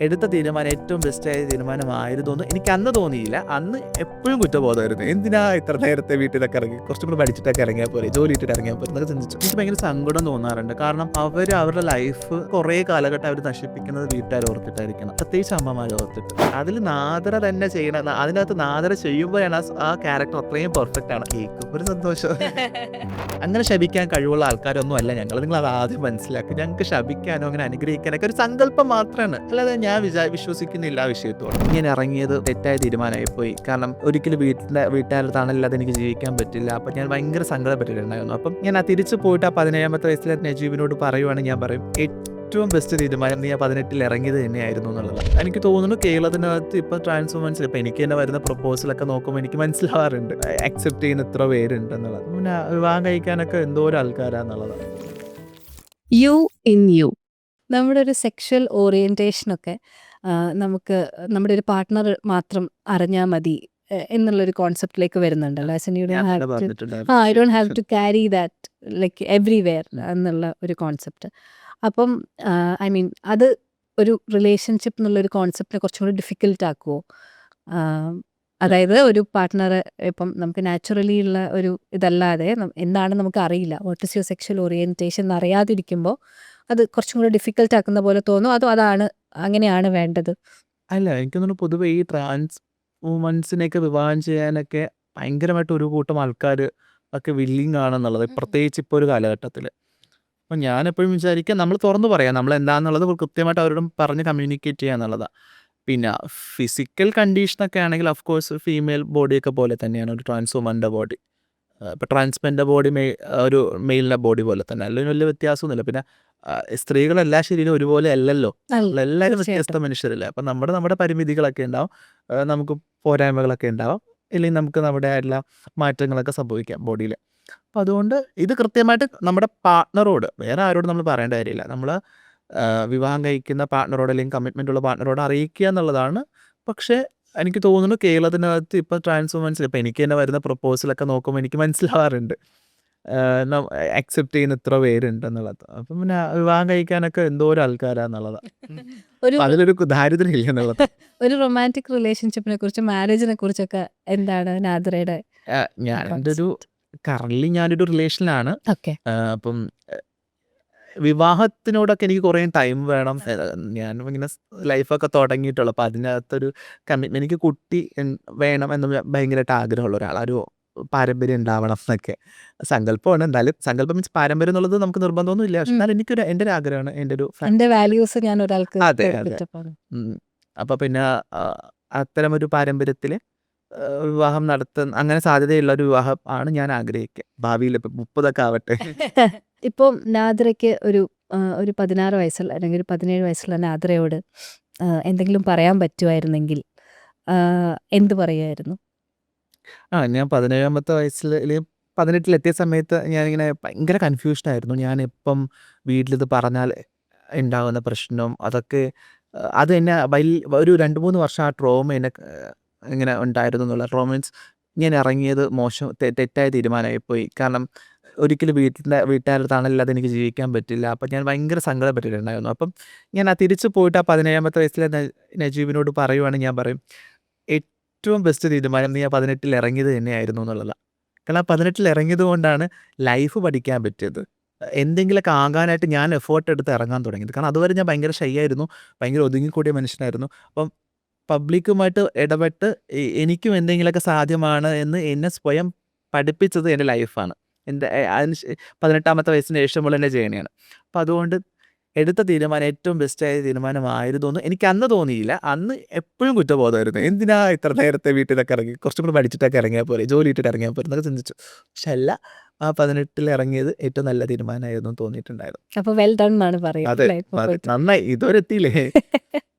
എടുത്ത തീരുമാനം ഏറ്റവും ബെസ്റ്റായ തീരുമാനമായിരുന്നു എന്ന് എനിക്ക് അന്ന് തോന്നിയില്ല. അന്ന് എപ്പോഴും കുറ്റബോധമായിരുന്നു. എന്തിനാ ഇത്ര നേരത്തെ വീട്ടിലൊക്കെ ഇറങ്ങി, കുറച്ചും കൂടി പഠിച്ചിട്ടൊക്കെ ഇറങ്ങിയാൽ പോലെ, ജോലി ഇട്ടിട്ട് ഇറങ്ങിയാൽ പോലെ എന്നൊക്കെ ചിന്തിച്ചു. എനിക്ക് ഭയങ്കര സങ്കടം തോന്നാറുണ്ട്. കാരണം അവരുടെ ലൈഫ് കുറേ കാലഘട്ടം അവർ നശിപ്പിക്കുന്നത് വീട്ടുകാർ ഓർത്തിട്ടായിരിക്കണം, പ്രത്യേകിച്ച് അമ്മമാർ ഓർത്തിട്ട്. അതിൽ നാദര തന്നെ ചെയ്യണം. അതിനകത്ത് നാദര ചെയ്യുമ്പോഴാണ് ആ ക്യാരക്ടർ അത്രയും പെർഫെക്റ്റ് ആണ്. കേൾക്കും ഒരു സന്തോഷം. അങ്ങനെ ശപിക്കാൻ കഴിവുള്ള ആൾക്കാരൊന്നും അല്ല ഞങ്ങൾ. നിങ്ങൾ അത് ആദ്യം മനസ്സിലാക്കുക. ഞങ്ങൾക്ക് ശപിക്കാനോ അങ്ങനെ അനുഗ്രഹിക്കാനൊക്കെ ഒരു സങ്കല്പം മാത്രമാണ്, അല്ലാതെ ഞാൻ വിശ്വസിക്കുന്നില്ല ആ വിഷയത്തോട്. ഇങ്ങനെ ഇറങ്ങിയത് തെറ്റായ തീരുമാനമായി പോയി. കാരണം ഒരിക്കലും വീട്ടുകാരുടെ തണലില്ലാതെ എനിക്ക് ജീവിക്കാൻ പറ്റില്ല. അപ്പം ഞാൻ ഭയങ്കര സങ്കടപ്പെട്ടിട്ടുണ്ടായിരുന്നു. അപ്പം ഞാൻ തിരിച്ചു പോയിട്ട് ആ 17ാമത്തെ വയസ്സിലെ നജീബിനോട് പറയുവാണെങ്കിൽ ഞാൻ പറയും, ഏറ്റവും ബെസ്റ്റ് തീരുമാനം നീ ആ 18-ൽ ഇറങ്ങിയത് തന്നെയായിരുന്നു എന്നുള്ളത്. എനിക്ക് തോന്നുന്നു കേരളത്തിനകത്ത് ഇപ്പം ട്രാൻസ് വുമൻസിൽ ഇപ്പം എനിക്ക് തന്നെ വരുന്ന പ്രപ്പോസലൊക്കെ നോക്കുമ്പോൾ എനിക്ക് മനസ്സിലാവാറുണ്ട് അക്സെപ്റ്റ് ചെയ്യുന്ന ഇത്ര പേരുണ്ടെന്നുള്ളത്. പിന്നെ വിവാഹം കഴിക്കാനൊക്കെ എന്തോരം ആൾക്കാരാന്നുള്ളതാണ്. U in U. നമ്മുടെ ഒരു സെക്ഷൽ ഓറിയന്റേഷനൊക്കെ നമുക്ക് നമ്മുടെ ഒരു പാർട്ട്ണർ മാത്രം അറിഞ്ഞാൽ മതി എന്നുള്ളൊരു കോൺസെപ്റ്റിലേക്ക് വരുന്നുണ്ടല്ലോ. As in you don't have to പറഞ്ഞിട്ടുണ്ടായിരുന്നു. I don't have to carry that like everywhere എന്നുള്ള ഒരു കോൺസെപ്റ്റ്. അപ്പം ഐ മീൻ അത് ഒരു റിലേഷൻഷിപ്പ് എന്നുള്ളൊരു കോൺസെപ്റ്റിനെ കുറച്ചും കൂടി ഡിഫിക്കൽട്ട് ആക്കുമോ? അതായത് ഒരു പാർട്ട്ണറെ ഇപ്പം നമുക്ക് നാച്ചുറലി ഉള്ള ഒരു ഇതല്ലാതെ എന്താണ് നമുക്ക് അറിയില്ല, what is your sexual orientation എന്നറിയാതിരിക്കുമ്പോൾ അത് കുറച്ചും കൂടി ഡിഫിക്കൽട്ട് ആക്കുന്ന പോലെ തോന്നും. അതോ അതാണ് അങ്ങനെയാണ് വേണ്ടത്? അല്ല, എനിക്ക് തോന്നുന്നു പൊതുവെ ഈ ട്രാൻസ് വുമൻസിനെയൊക്കെ വിവാഹം ചെയ്യാനൊക്കെ ഭയങ്കരമായിട്ട് ഒരു കൂട്ടം ആൾക്കാർ ഒക്കെ വില്ലിങ് ആണെന്നുള്ളത്, പ്രത്യേകിച്ച് ഇപ്പോൾ ഒരു കാലഘട്ടത്തിൽ. അപ്പം ഞാനെപ്പോഴും വിചാരിക്കുക, നമ്മൾ തുറന്നു പറയാം നമ്മൾ എന്താണെന്നുള്ളത് കൃത്യമായിട്ട് അവരോടും പറഞ്ഞ് കമ്മ്യൂണിക്കേറ്റ് ചെയ്യുക എന്നുള്ളതാണ്. പിന്നെ ഫിസിക്കൽ കണ്ടീഷനൊക്കെ ആണെങ്കിൽ ഓഫ് കോഴ്സ് ഫീമെയിൽ ബോഡിയൊക്കെ പോലെ തന്നെയാണ് ഒരു ട്രാൻസ് വുമൻ്റെ ബോഡി. ഇപ്പോൾ ട്രാൻസ്മെൻ്റെ ബോഡി ഒരു മെയിലിൻ്റെ ബോഡി പോലെ തന്നെ, അല്ലെങ്കിൽ വലിയ വ്യത്യാസമൊന്നുമില്ല. പിന്നെ സ്ത്രീകളെല്ലാ ശരീരം ഒരുപോലെ അല്ലല്ലോ, നമ്മളെല്ലാവരും വ്യത്യസ്ത മനുഷ്യരല്ലേ. അപ്പം നമ്മുടെ പരിമിതികളൊക്കെ ഉണ്ടാവും, നമുക്ക് പോരായ്മകളൊക്കെ ഉണ്ടാവും, ഇല്ലെങ്കിൽ നമുക്ക് നമ്മുടെ എല്ലാ മാറ്റങ്ങളൊക്കെ സംഭവിക്കാം ബോഡിയിൽ. അപ്പം അതുകൊണ്ട് ഇത് കൃത്യമായിട്ട് നമ്മുടെ പാർട്ട്ണറോട്, വേറെ ആരോടും നമ്മൾ പറയേണ്ട കാര്യമില്ല. നമ്മൾ വിവാഹം കഴിക്കുന്ന പാർട്ട്ണറോട് അല്ലെങ്കിൽ കമ്മിറ്റ്മെൻ്റ് ഉള്ള പാർട്ട്ണറോട് അറിയിക്കുക എന്നുള്ളതാണ്. പക്ഷേ എനിക്ക് തോന്നുന്നു കേരളത്തിനകത്ത് ഇപ്പോൾ ട്രാൻസ് വുമൻസിൽ ഇപ്പം എനിക്ക് തന്നെ വരുന്ന പ്രപ്പോസലൊക്കെ നോക്കുമ്പോൾ എനിക്ക് മനസ്സിലാവാറുണ്ട് അക്സെപ്റ്റ് ചെയ്യുന്ന ഇത്ര പേരുണ്ടെന്നുള്ളത്. അപ്പം പിന്നെ വിവാഹം കഴിക്കാനൊക്കെ എന്തോരം ആൾക്കാരാന്നുള്ളതാണ്. ഒരു അപ്പം അതിലൊരു ദാരിദ്ര്യം ഇല്ല എന്നുള്ളത്. ഒരു റൊമാൻറ്റിക് റിലേഷൻഷിപ്പിനെ കുറിച്ച്, മാരേജിനെ കുറിച്ചൊക്കെ എന്താണ് നാദ്രയുടെ എൻ്റെ ഒരു കറൻറ്റ്ലി ഞാനൊരു റിലേഷനിലാണ്. ഓക്കെ? അപ്പം വിവാഹത്തിനോടൊക്കെ എനിക്ക് കുറേ ടൈം വേണം. ഞാൻ ഇങ്ങനെ ലൈഫൊക്കെ തുടങ്ങിയിട്ടുള്ളൂ. അപ്പോൾ അതിനകത്തൊരു കമ്മിറ്റ്മെൻറ്റ്, എനിക്ക് കുട്ടി വേണം എന്ന് ഭയങ്കരമായിട്ട് ആഗ്രഹമുള്ള ഒരാളാണ്. ഒരു പാരമ്പര്യം ഉണ്ടാവണം എന്നൊക്കെ സങ്കല്പമാണ്. എന്തായാലും സങ്കല്പം മീൻസ് പാരമ്പര്യം എന്നുള്ളത് നമുക്ക് നിർബന്ധമൊന്നും ഇല്ല. പക്ഷെ എന്നാലും എൻ്റെ ഒരു ആഗ്രഹമാണ്, എൻ്റെ വാല്യൂസ് ഞാൻ ഒരാൾക്ക് അതെ അതെ. അപ്പോൾ പിന്നെ അത്തരമൊരു പാരമ്പര്യത്തിൽ വിവാഹം അങ്ങനെ സാധ്യതയുള്ള ഒരു വിവാഹം ആണ് ഞാൻ ആഗ്രഹിക്കുക. ഭാവിയിൽ ഇപ്പം 30 ആവട്ടെ. ഇപ്പോൾ നാദ്രയ്ക്ക് ഒരു 16 വയസ്സുള്ള അല്ലെങ്കിൽ ഒരു 17 വയസ്സുള്ള നാദ്രയോട് എന്തെങ്കിലും പറയാൻ പറ്റുമായിരുന്നെങ്കിൽ എന്ത് പറയുമായിരുന്നു? ഞാൻ 17ാമത്തെ വയസ്സിൽ അല്ലെങ്കിൽ 18-ലെത്തിയ സമയത്ത് ഞാനിങ്ങനെ ഭയങ്കര കൺഫ്യൂഷനായിരുന്നു. ഞാനിപ്പം വീട്ടിലിത് പറഞ്ഞാൽ ഉണ്ടാകുന്ന പ്രശ്നം അതൊക്കെ, അത് എന്നെ ഒരു 2-3 വർഷം ആ ട്രോമ എന്നെ ഇങ്ങനെ ഉണ്ടായിരുന്നു എന്നുള്ള. ട്രോമ മീൻസ് ഞാൻ ഇറങ്ങിയത് മോശം തെറ്റായ തീരുമാനമായിപ്പോയി. കാരണം ഒരിക്കലും വീട്ടുകാരുടെ തണലില്ലാതെ എനിക്ക് ജീവിക്കാൻ പറ്റില്ല. അപ്പം ഞാൻ ഭയങ്കര സങ്കടപ്പെട്ടിട്ടുണ്ടായിരുന്നു. അപ്പം ഞാൻ തിരിച്ചു പോയിട്ട് ആ 17ാമത്തെ വയസ്സിലെ നജീബിനോട് പറയുവാണെങ്കിൽ ഞാൻ പറയും, ഏറ്റവും ബെസ്റ്റ് തീരുമാനം നീ ആ 18-ൽ ഇറങ്ങിയത് തന്നെയായിരുന്നു എന്നുള്ളതാണ്. കാരണം ആ 18-ൽ ഇറങ്ങിയത് കൊണ്ടാണ് ലൈഫ് പഠിക്കാൻ പറ്റിയത്. എന്തെങ്കിലുമൊക്കെ ആകാനായിട്ട് ഞാൻ എഫേർട്ട് എടുത്ത് ഇറങ്ങാൻ തുടങ്ങിയത്. കാരണം അതുവരെ ഞാൻ ഭയങ്കര ഷൈ ആയിരുന്നു, ഭയങ്കര ഒതുങ്ങിക്കൂടിയ മനുഷ്യനായിരുന്നു. അപ്പം പബ്ലിക്കുമായിട്ട് ഇടപെട്ട് എനിക്കും എന്തെങ്കിലുമൊക്കെ സാധ്യമാണ് എന്ന് എന്നെ സ്വയം പഠിപ്പിച്ചത് എൻ്റെ ലൈഫാണ്. എൻ്റെ അതിന് 18ാമത്തെ വയസ്സിന് ശേഷമുള്ള എൻ്റെ ജേണിയാണ്. അപ്പം അതുകൊണ്ട് എടുത്ത തീരുമാനം ഏറ്റവും ബെസ്റ്റായ തീരുമാനമായിരുന്നു എന്ന് എനിക്ക് അന്ന് തോന്നിയില്ല. അന്ന് എപ്പോഴും കുറ്റബോധമായിരുന്നു. എന്തിനാ ഇത്ര നേരത്തെ വീട്ടിലൊക്കെ ഇറങ്ങി, കുറച്ചും കൂടി പഠിച്ചിട്ടൊക്കെ ഇറങ്ങിയാൽ പോലെ, ജോലി ഇട്ടിട്ട് ഇറങ്ങിയാൽ പോലെ എന്നൊക്കെ ചിന്തിച്ചു. പക്ഷെ അല്ല, ആ 18-ൽ ഇറങ്ങിയത് ഏറ്റവും നല്ല തീരുമാനമായിരുന്നു തോന്നിയിട്ടുണ്ടായിരുന്നു. അപ്പോൾ വെൽ ഡൺ എന്നാണ് അതെ, പറയുന്നത്. നന്നായി, ഇതുവരെ എത്തിയില്ലേ.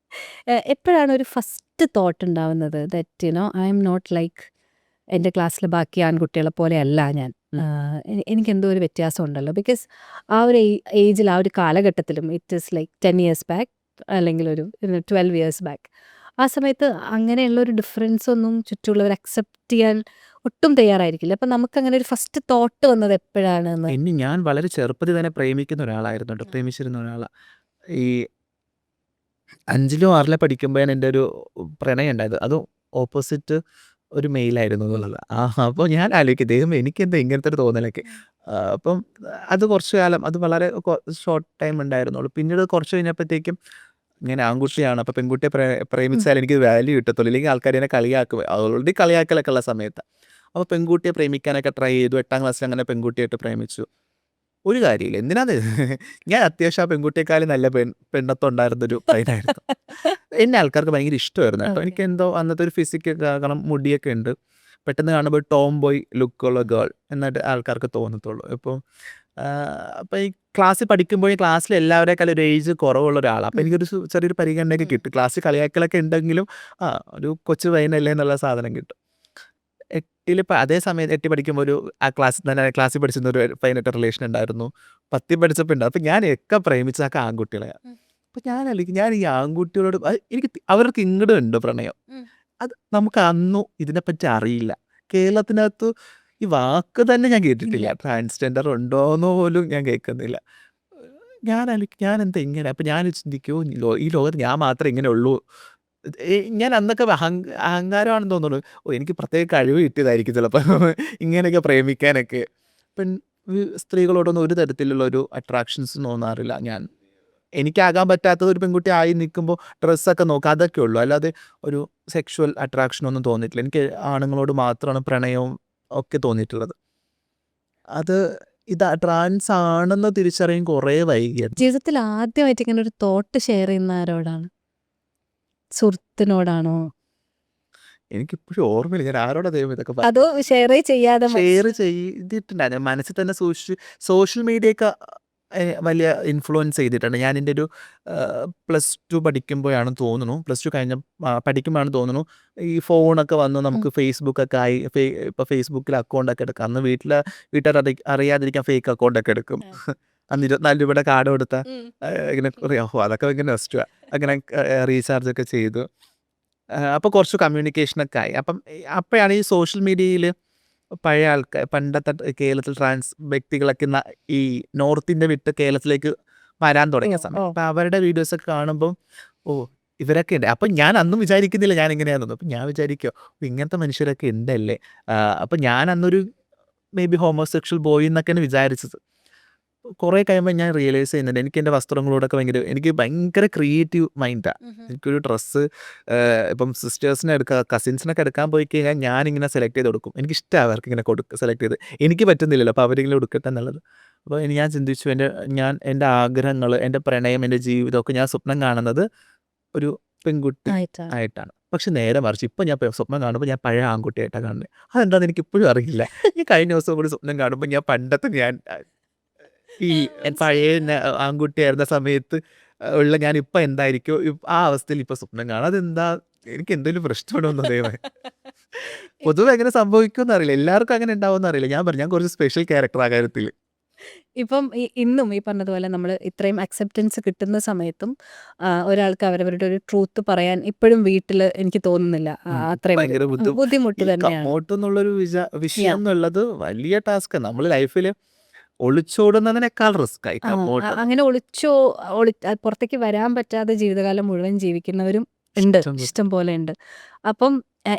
എപ്പോഴാണ് ഒരു ഫസ്റ്റ് തോട്ട് ഉണ്ടാവുന്നത് that I'm not like എൻ്റെ ക്ലാസ്സിലെ ബാക്കി ആൺകുട്ടികളെ പോലെ അല്ല ഞാൻ, എനിക്കെന്തോ ഒരു വ്യത്യാസം ഉണ്ടല്ലോ? ബിക്കോസ് ആ ഒരു ഏജിൽ, ആ ഒരു കാലഘട്ടത്തിലും it is like 10 years back അല്ലെങ്കിൽ ഒരു 12 ഇയേഴ്സ് ബാക്ക്, ആ സമയത്ത് അങ്ങനെയുള്ളൊരു ഡിഫറൻസ് ഒന്നും ചുറ്റുമുള്ളവർ അക്സെപ്റ്റ് ചെയ്യാൻ ഒട്ടും തയ്യാറായിരിക്കില്ല. അപ്പം നമുക്കങ്ങനെ ഒരു ഫസ്റ്റ് തോട്ട് വന്നത് എപ്പോഴാണെന്ന്? ഞാൻ വളരെ ചെറുപ്പത്തിൽ തന്നെ പ്രേമിക്കുന്ന ഒരാളായിരുന്നു കേട്ടോ, പ്രേമിച്ചിരുന്ന ഒരാളാണ്. ഈ 5-ലോ 6-ലോ പഠിക്കുമ്പോഴാണ് എൻ്റെ ഒരു പ്രണയം ഉണ്ടായത്. അതും ഓപ്പോസിറ്റ് ഒരു മെയിലായിരുന്നു എന്നുള്ളത്. അപ്പോൾ ഞാൻ ആലോചിക്കും ദൈവമേ എനിക്കെന്താ ഇങ്ങനത്തെ ഒരു തോന്നലൊക്കെ. അപ്പം അത് കുറച്ച് കാലം അത് വളരെ ഷോർട്ട് ടൈം ഉണ്ടായിരുന്നുള്ളൂ. പിന്നീട് കുറച്ച് കഴിഞ്ഞപ്പോഴത്തേക്കും ഇങ്ങനെ ആൺകുട്ടിയാണ്. അപ്പോൾ പെൺകുട്ടിയെ ഉം. പ്രേമിച്ചാൽ എനിക്ക് വാല്യൂ കിട്ടത്തുള്ളൂ. ഇല്ലെങ്കിൽ ആൾക്കാർ എന്നെ കളിയാക്കും. ഓൾറെഡി കളിയാക്കലൊക്കെ ഉള്ള സമയത്ത്. അപ്പോൾ പെൺകുട്ടിയെ പ്രേമിക്കാനൊക്കെ ട്രൈ ചെയ്തു. 8ാം ക്ലാസ്സിൽ അങ്ങനെ പെൺകുട്ടിയായിട്ട് പ്രേമിച്ചു. ഒരു കാര്യമില്ല. എന്തിനാത് ഞാൻ അത്യാവശ്യം ആ പെൺകുട്ടിയെക്കാളും നല്ല പെണ്ണത്തുണ്ടായിരുന്നൊരു പയ്യനായിരുന്നു. എന്നെ ആൾക്കാർക്ക് ഭയങ്കര ഇഷ്ടമായിരുന്നു കേട്ടോ. ഓക്കെ. എനിക്കെന്തോ അന്നത്തെ ഒരു ഫിസിക്ക് കാരണം മുടിയൊക്കെ ഉണ്ട്. പെട്ടെന്ന് കാണുമ്പോൾ ടോം ബോയ് ലുക്കുള്ള ഗേൾ എന്നായിട്ട് ആൾക്കാർക്ക് തോന്നത്തുള്ളൂ. ഇപ്പം അപ്പോൾ ഈ ക്ലാസ്സിൽ പഠിക്കുമ്പോൾ ഈ ക്ലാസ്സിൽ എല്ലാവരേക്കാളും ഒരു ഏജ് കുറവുള്ള ഒരാളാണ്. അപ്പോൾ എനിക്കൊരു ചെറിയൊരു പരിഗണനയൊക്കെ കിട്ടും. ക്ലാസ്സിൽ കളിയാക്കലൊക്കെ ഉണ്ടെങ്കിലും ഒരു കൊച്ചു പയ്യനല്ലേ എന്നുള്ള സാധനം കിട്ടും. 8-ൽ അതേ സമയത്ത് 8 പഠിക്കുമ്പോൾ ഒരു ആ ക്ലാസ്സിൽ പഠിച്ചിരുന്ന ഒരു പയ്യനായിട്ട് റിലേഷൻ ഉണ്ടായിരുന്നു. 10ൽ പഠിച്ചപ്പോൾ ഉണ്ട്. അപ്പോൾ ഞാനൊക്കെ പ്രേമിച്ചതൊക്കെ ആൺകുട്ടികളെയാണ്. അപ്പോൾ ഞാൻ ആലോചിക്കും ഞാൻ ഈ ആൺകുട്ടികളോട് എനിക്ക് അവർക്ക് ഇങ്ങോട്ട് ഉണ്ട് പ്രണയം. അത് നമുക്ക് അന്നും ഇതിനെപ്പറ്റി അറിയില്ല. കേരളത്തിനകത്ത് ഈ വാക്ക് തന്നെ ഞാൻ കേട്ടിട്ടില്ല. ട്രാൻസ്ജെൻഡർ ഉണ്ടോയെന്ന് പോലും ഞാൻ കേൾക്കുന്നില്ല. ഞാൻ ആലോചിക്കും ഞാനെന്താ ഇങ്ങനെ? അപ്പോൾ ഞാൻ ചിന്തിക്കും ഈ ലോകത്ത് ഞാൻ മാത്രമേ ഇങ്ങനെ ഉള്ളൂ. ഞാൻ അന്നൊക്കെ അഹങ്കാരമാണെന്ന് തോന്നുന്നു. എനിക്ക് പ്രത്യേക കഴിവ് കിട്ടിയതായിരിക്കും ചിലപ്പോൾ ഇങ്ങനെയൊക്കെ പ്രേമിക്കാനൊക്കെ. സ്ത്രീകളോടൊന്നും ഒരു തരത്തിലുള്ള ഒരു അട്രാക്ഷൻസ് തോന്നാറില്ല ഞാൻ. എനിക്കാകാൻ പറ്റാത്തത് ഒരു പെൺകുട്ടി ആയി നിൽക്കുമ്പോൾ ഡ്രസ്സൊക്കെ നോക്കുക അതൊക്കെ ഉള്ളൂ. അല്ലാതെ ഒരു സെക്ഷുവൽ അട്രാക്ഷനൊന്നും തോന്നിയിട്ടില്ല. എനിക്ക് ആണുങ്ങളോട് മാത്രമാണ് പ്രണയവും ഒക്കെ തോന്നിയിട്ടുള്ളത്. അത് ട്രാൻസ് ആണെന്ന് തിരിച്ചറിയാൻ കുറേ വൈകിയായിരുന്നു. ജീവിതത്തിൽ ആദ്യമായിട്ട് ഇങ്ങനെ ഒരു തോട്ട് ഷെയർ ചെയ്യുന്ന ആരോടാണ്? സുഹൃത്തിനോടാണോ? എനിക്കിപ്പോഴും ഓർമ്മയില്ല ഞാൻ ആരോടാ ദൈവമേ ഇതൊക്കെ അതോ ഷെയറേ ചെയ്യാതെ ഷെയർ ചെയ്തിട്ടുണ്ടായിരുന്നു. മനസ്സിൽ തന്നെ സോഷ്യൽ മീഡിയയൊക്കെ വലിയ ഇൻഫ്ലുവൻസ് ചെയ്തിട്ടുണ്ട്. ഞാൻ എൻ്റെ ഒരു +2 പഠിക്കുമ്പോഴാണ് തോന്നുന്നു. +2 പഠിക്കുമ്പോഴാണ് തോന്നുന്നു ഈ ഫോണൊക്കെ വന്ന് നമുക്ക് ഫേസ്ബുക്കൊക്കെ ആയി. ഇപ്പോൾ ഫേസ്ബുക്കിൽ അക്കൗണ്ടൊക്കെ എടുക്കാം. അന്ന് വീട്ടുകാർ അറിയാതിരിക്കാൻ ഫേക്ക് അക്കൗണ്ടൊക്കെ എടുക്കും. അന്ന് 24 രൂപയുടെ കാർഡ് കൊടുത്താൽ ഇങ്ങനെ അതൊക്കെ ഭയങ്കര നൊസ്റ്റുവാ. അങ്ങനെ റീചാർജൊക്കെ ചെയ്തു. അപ്പോൾ കുറച്ച് കമ്മ്യൂണിക്കേഷനൊക്കെ ആയി. അപ്പോഴാണ് ഈ സോഷ്യൽ മീഡിയയിൽ പഴയ പണ്ടത്തെ കേരളത്തിൽ ട്രാൻസ് വ്യക്തികളൊക്കെ ഈ നോർത്ത് ഇന്ത്യ വിട്ട് കേരളത്തിലേക്ക് വരാൻ തുടങ്ങിയ സമയം. അപ്പോൾ അവരുടെ വീഡിയോസൊക്കെ കാണുമ്പം ഇവരൊക്കെ ഉണ്ട്. അപ്പം ഞാൻ അന്നും വിചാരിക്കുന്നില്ല ഞാൻ ഇങ്ങനെയാണെന്ന്. അപ്പം ഞാൻ വിചാരിക്കുക ഇങ്ങനത്തെ മനുഷ്യരൊക്കെ ഉണ്ടല്ലേ. അപ്പം ഞാൻ അന്നൊരു മേ ബി ഹോമോസെക്ഷൽ ബോയ് എന്നൊക്കെയാണ് വിചാരിച്ചത്. കുറേ കഴിയുമ്പോൾ ഞാൻ റിയലൈസ് ചെയ്യുന്നുണ്ട് എനിക്ക് എൻ്റെ വസ്ത്രങ്ങളോടൊക്കെ എനിക്ക് ഭയങ്കര ക്രിയേറ്റീവ് മൈൻഡാണ്. എനിക്കൊരു ഡ്രസ്സ് ഇപ്പം സിസ്റ്റേഴ്സിനെ കസിൻസിനൊക്കെ എടുക്കാൻ പോയി കഴിഞ്ഞാൽ ഞാനിങ്ങനെ സെലക്ട് ചെയ്ത് കൊടുക്കും. എനിക്കിഷ്ടമാണ് അവർക്ക് ഇങ്ങനെ സെലക്ട് ചെയ്ത് എനിക്ക് പറ്റുന്നില്ലല്ലോ. അപ്പോൾ അവരിങ്ങനെ എടുക്കട്ടെ എന്നുള്ളത്. അപ്പോൾ ഞാൻ ചിന്തിച്ചു എൻ്റെ ആഗ്രഹങ്ങൾ, എൻ്റെ പ്രണയം, എൻ്റെ ജീവിതമൊക്കെ ഞാൻ സ്വപ്നം കാണുന്നത് ഒരു പെൺകുട്ടി ആയിട്ടാണ്. പക്ഷെ നേരെ മറിച്ച് ഇപ്പം ഞാൻ സ്വപ്നം കാണുമ്പോൾ ഞാൻ പഴയ ആൺകുട്ടിയായിട്ടാണ് കാണുന്നത്. അതെന്താണെന്ന് എനിക്കിപ്പോഴും അറിയില്ല. ഈ കഴിഞ്ഞ ദിവസം കൂടി സ്വപ്നം കാണുമ്പോൾ ഞാൻ പണ്ടത്തെ ഈ പഴയ ആൺകുട്ടിയായിരുന്ന സമയത്ത് ഉള്ള ഞാനിപ്പോൾ എന്തായിരിക്കും ആ അവസ്ഥയിൽ ഇപ്പോൾ സ്വപ്നം കാണാം. അതെന്താ എനിക്ക് എന്തെങ്കിലും പ്രശ്നമുണ്ടോന്നോ ദൈവമേ. പൊതുവെ എങ്ങനെ സംഭവിക്കുമെന്ന് അറിയില്ല. എല്ലാവർക്കും അങ്ങനെ ഉണ്ടാവുമെന്ന് അറിയില്ല. ഞാൻ കുറച്ച് സ്പെഷ്യൽ ക്യാരക്ടർ ആ കാര്യത്തിൽ. ഇപ്പം ഇന്നും ഈ പറഞ്ഞതുപോലെ നമ്മൾ ഇത്രയും അക്സെപ്റ്റൻസ് കിട്ടുന്ന സമയത്തും ഒരാൾക്ക് അവരവരുടെ ഒരു ട്രൂത്ത് പറയാൻ ഇപ്പോഴും വീട്ടിൽ എനിക്ക് തോന്നുന്നില്ല അത്രയും ഭയങ്കര ബുദ്ധിമുട്ട് ഈ തന്നെയാണ്. കമ്മോട്ടെന്നുള്ളൊരു വിഷയം എന്നുള്ളത് വലിയ ടാസ്ക്. നമ്മൾ ലൈഫിൽ ഒളിച്ചോടുന്നതിനേക്കാൾ റിസ്ക് ആയി കമ്മോട്ട്. അങ്ങനെ പുറത്തേക്ക് വരാൻ പറ്റാതെ ജീവിതകാലം മുഴുവൻ ജീവിക്കുന്നവരും ഉണ്ട്, ഇഷ്ടം പോലെ ഉണ്ട്. അപ്പം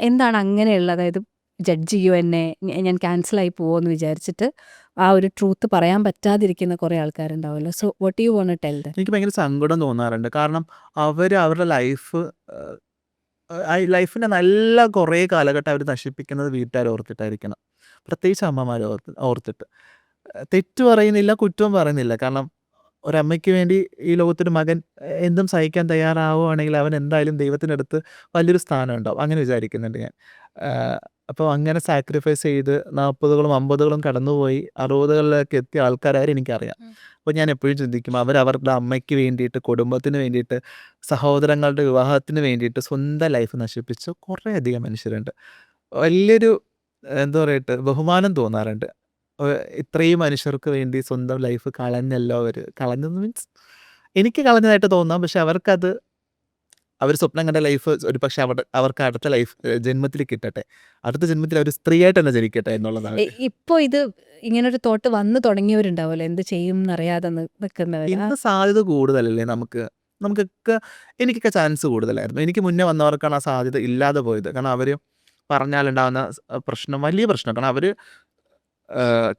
എന്താണ് അങ്ങനെയുള്ള, അതായത് ജഡ്ജ് ചെയ്യോ എന്നെ, ഞാൻ ക്യാൻസലായി പോവോന്ന് വിചാരിച്ചിട്ട് ആ ഒരു ട്രൂത്ത് പറയാൻ പറ്റാതിരിക്കുന്ന കുറേ ആൾക്കാരുണ്ടാവുമല്ലോ. So what you want to tell them? എനിക്ക് ഭയങ്കര സങ്കടം തോന്നാറുണ്ട്. കാരണം അവരുടെ ലൈഫിൻ്റെ നല്ല കുറേ കാലഘട്ടം അവർ നശിപ്പിക്കുന്നത് വീട്ടുകാർ ഓർത്തിട്ടായിരിക്കണം. പ്രത്യേകിച്ച് അമ്മമാർ ഓർത്തിട്ട്. തെറ്റ് പറയുന്നില്ല, കുറ്റവും പറയുന്നില്ല. കാരണം ഒരമ്മയ്ക്ക് വേണ്ടി ഈ ലോകത്തൊരു മകൻ എന്തും സഹിക്കാൻ തയ്യാറാവുകയാണെങ്കിൽ അവൻ എന്തായാലും ദൈവത്തിനടുത്ത് വലിയൊരു സ്ഥാനം ഉണ്ടാവും. അങ്ങനെ വിചാരിക്കുന്നുണ്ട് ഞാൻ. അപ്പോൾ അങ്ങനെ സാക്രിഫൈസ് ചെയ്ത് 40കളും 50കളും കടന്നുപോയി 60കളിലേക്ക് എത്തിയ ആൾക്കാരാരും എനിക്കറിയാം. അപ്പോൾ ഞാൻ എപ്പോഴും ചിന്തിക്കും അവരുടെ അമ്മയ്ക്ക് വേണ്ടിയിട്ട്, കുടുംബത്തിന് വേണ്ടിയിട്ട്, സഹോദരങ്ങളുടെ വിവാഹത്തിന് വേണ്ടിയിട്ട് സ്വന്തം ലൈഫ് നശിപ്പിച്ച കുറേയധികം മനുഷ്യരുണ്ട്. വലിയൊരു എന്താ പറയട്ടെ ബഹുമാനം തോന്നാറുണ്ട്. ഇത്രയും മനുഷ്യർക്ക് വേണ്ടി സ്വന്തം ലൈഫ് കളഞ്ഞല്ലോ അവർ. കളഞ്ഞെന്ന് മീൻസ് എനിക്ക് കളഞ്ഞതായിട്ട് തോന്നാം. പക്ഷെ അവർ സ്വപ്നം കണ്ട ലൈഫ് ഒരു പക്ഷെ അവർക്ക് അടുത്ത ലൈഫ് ജന്മത്തിൽ കിട്ടട്ടെ. അടുത്ത ജന്മത്തിൽ അവർ സ്ത്രീയായിട്ട് തന്നെ ജനിക്കട്ടെ എന്നുള്ളതാണ്. ഇപ്പോൾ ഇത് ഇങ്ങനൊരു തോട്ട് വന്നു തുടങ്ങിയവരുണ്ടാവുമല്ലോ, എന്ത് ചെയ്യും എന്നറിയാതെ നിൽക്കുന്നവർ. ഇന്ന് സാധ്യത കൂടുതലല്ലേ നമുക്ക്. എനിക്കൊക്കെ ചാൻസ് കൂടുതലായിരുന്നു. എനിക്ക് മുന്നേ വന്നവർക്കാണ് ആ സാധ്യത ഇല്ലാതെ പോയത്. കാരണം അവർ പറഞ്ഞാലുണ്ടാകുന്ന പ്രശ്നം വലിയ പ്രശ്നം. കാരണം അവർ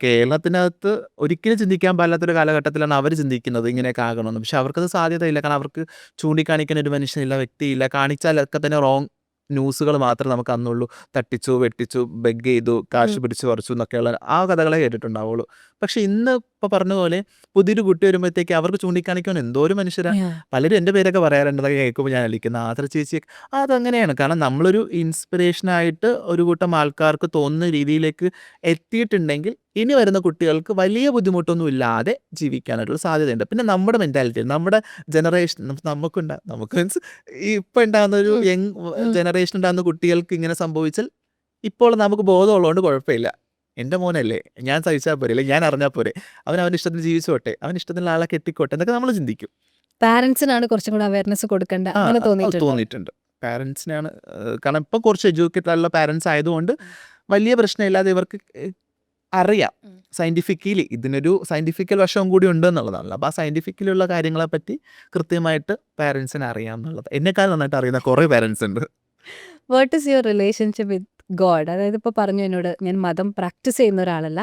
കേരളത്തിനകത്ത് ഒരിക്കലും ചിന്തിക്കാൻ പാടില്ലാത്തൊരു കാലഘട്ടത്തിലാണ് അവർ ചിന്തിക്കുന്നത് ഇങ്ങനെയൊക്കെ ആകണമെന്ന്. പക്ഷെ അവർക്കത് സാധ്യതയില്ല. കാരണം അവർക്ക് ചൂണ്ടിക്കാണിക്കാൻ ഒരു മനുഷ്യനില്ല, വ്യക്തിയില്ല. കാണിച്ചാലൊക്കെ തന്നെ റോങ് ന്യൂസുകൾ മാത്രമേ നമുക്ക് അന്നുള്ളൂ. തട്ടിച്ചു, വെട്ടിച്ചു, ബെഗ് ചെയ്തു, കാശ് പിടിച്ച് പറിച്ചു എന്നൊക്കെയുള്ള ആ കഥകളെ കേട്ടിട്ടുണ്ടാവുള്ളൂ. പക്ഷെ ഇന്ന് ഇപ്പോൾ പറഞ്ഞ പോലെ പുതിയൊരു കുട്ടി വരുമ്പോഴത്തേക്ക് അവർക്ക് ചൂണ്ടിക്കാണിക്കാൻ എന്തോ ഒരു മനുഷ്യരാ. Yeah. പലരും എൻ്റെ പേരൊക്കെ പറയാറുണ്ട്. അതൊക്കെ കേൾക്കുമ്പോൾ ഞാൻ വിളിക്കുന്ന ആദര ചേച്ചി അതങ്ങനെയാണ്. കാരണം നമ്മളൊരു ഇൻസ്പിറേഷനായിട്ട് ഒരു കൂട്ടം ആൾക്കാർക്ക് തോന്നുന്ന രീതിയിലേക്ക് എത്തിയിട്ടുണ്ടെങ്കിൽ ഇനി വരുന്ന കുട്ടികൾക്ക് വലിയ ബുദ്ധിമുട്ടൊന്നും ഇല്ലാതെ ജീവിക്കാനായിട്ടുള്ള സാധ്യതയുണ്ട്. പിന്നെ നമ്മുടെ മെൻറ്റാലിറ്റി, നമ്മുടെ ജനറേഷൻ നമുക്ക് മീൻസ് ഈ ഇപ്പം ഉണ്ടാകുന്ന ഒരു യങ് ജനറേഷൻ ഉണ്ടാകുന്ന കുട്ടികൾക്ക് ഇങ്ങനെ സംഭവിച്ചാൽ ഇപ്പോൾ നമുക്ക് ബോധമുള്ളതുകൊണ്ട് കുഴപ്പമില്ല. എൻ്റെ മോനല്ലേ, ഞാൻ സഹിച്ചാൽ പോരെ, അല്ലെങ്കിൽ ഞാൻ അറിഞ്ഞാൽ പോരെ, അവൻ്റെ ഇഷ്ടത്തിന് ജീവിച്ചോട്ടെ, അവൻ്റെ ഇഷ്ടത്തിനുള്ള ആളെ കെട്ടിക്കോട്ടെ എന്നൊക്കെ നമ്മൾ ചിന്തിക്കും. പാരന്റ്സിനാണ് കുറച്ചും കൂടെ അവയർനെസ് കൊടുക്കേണ്ട അങ്ങനെ തോന്നിയിട്ടുണ്ട്. തോന്നിയിട്ടുണ്ട്. പാരൻസിനാണ്. കാരണം ഇപ്പം കുറച്ച് എഡ്യൂക്കേറ്റഡ് ആയിട്ടുള്ള പാരൻസ് ആയതുകൊണ്ട് വലിയ പ്രശ്നമില്ലാതെ ഇവർക്ക് അറിയാം സയൻറ്റിഫിക്കലി ഇതിനൊരു സയൻറ്റിഫിക്കൽ വശവും കൂടി ഉണ്ട് എന്നുള്ളതാണല്ലോ. അപ്പോൾ ആ സയൻറ്റിഫിക്കലുള്ള കാര്യങ്ങളെ പറ്റി കൃത്യമായിട്ട് പാരൻസിന് അറിയാം എന്നുള്ളത്. എന്നെക്കാൾ നന്നായിട്ട് അറിയുന്ന കുറേ പാരൻസ് ഉണ്ട്. What is your relationship with God? അതായത് ഇപ്പോൾ പറഞ്ഞു എന്നോട് ഞാൻ മതം പ്രാക്ടീസ് ചെയ്യുന്ന ഒരാളല്ല,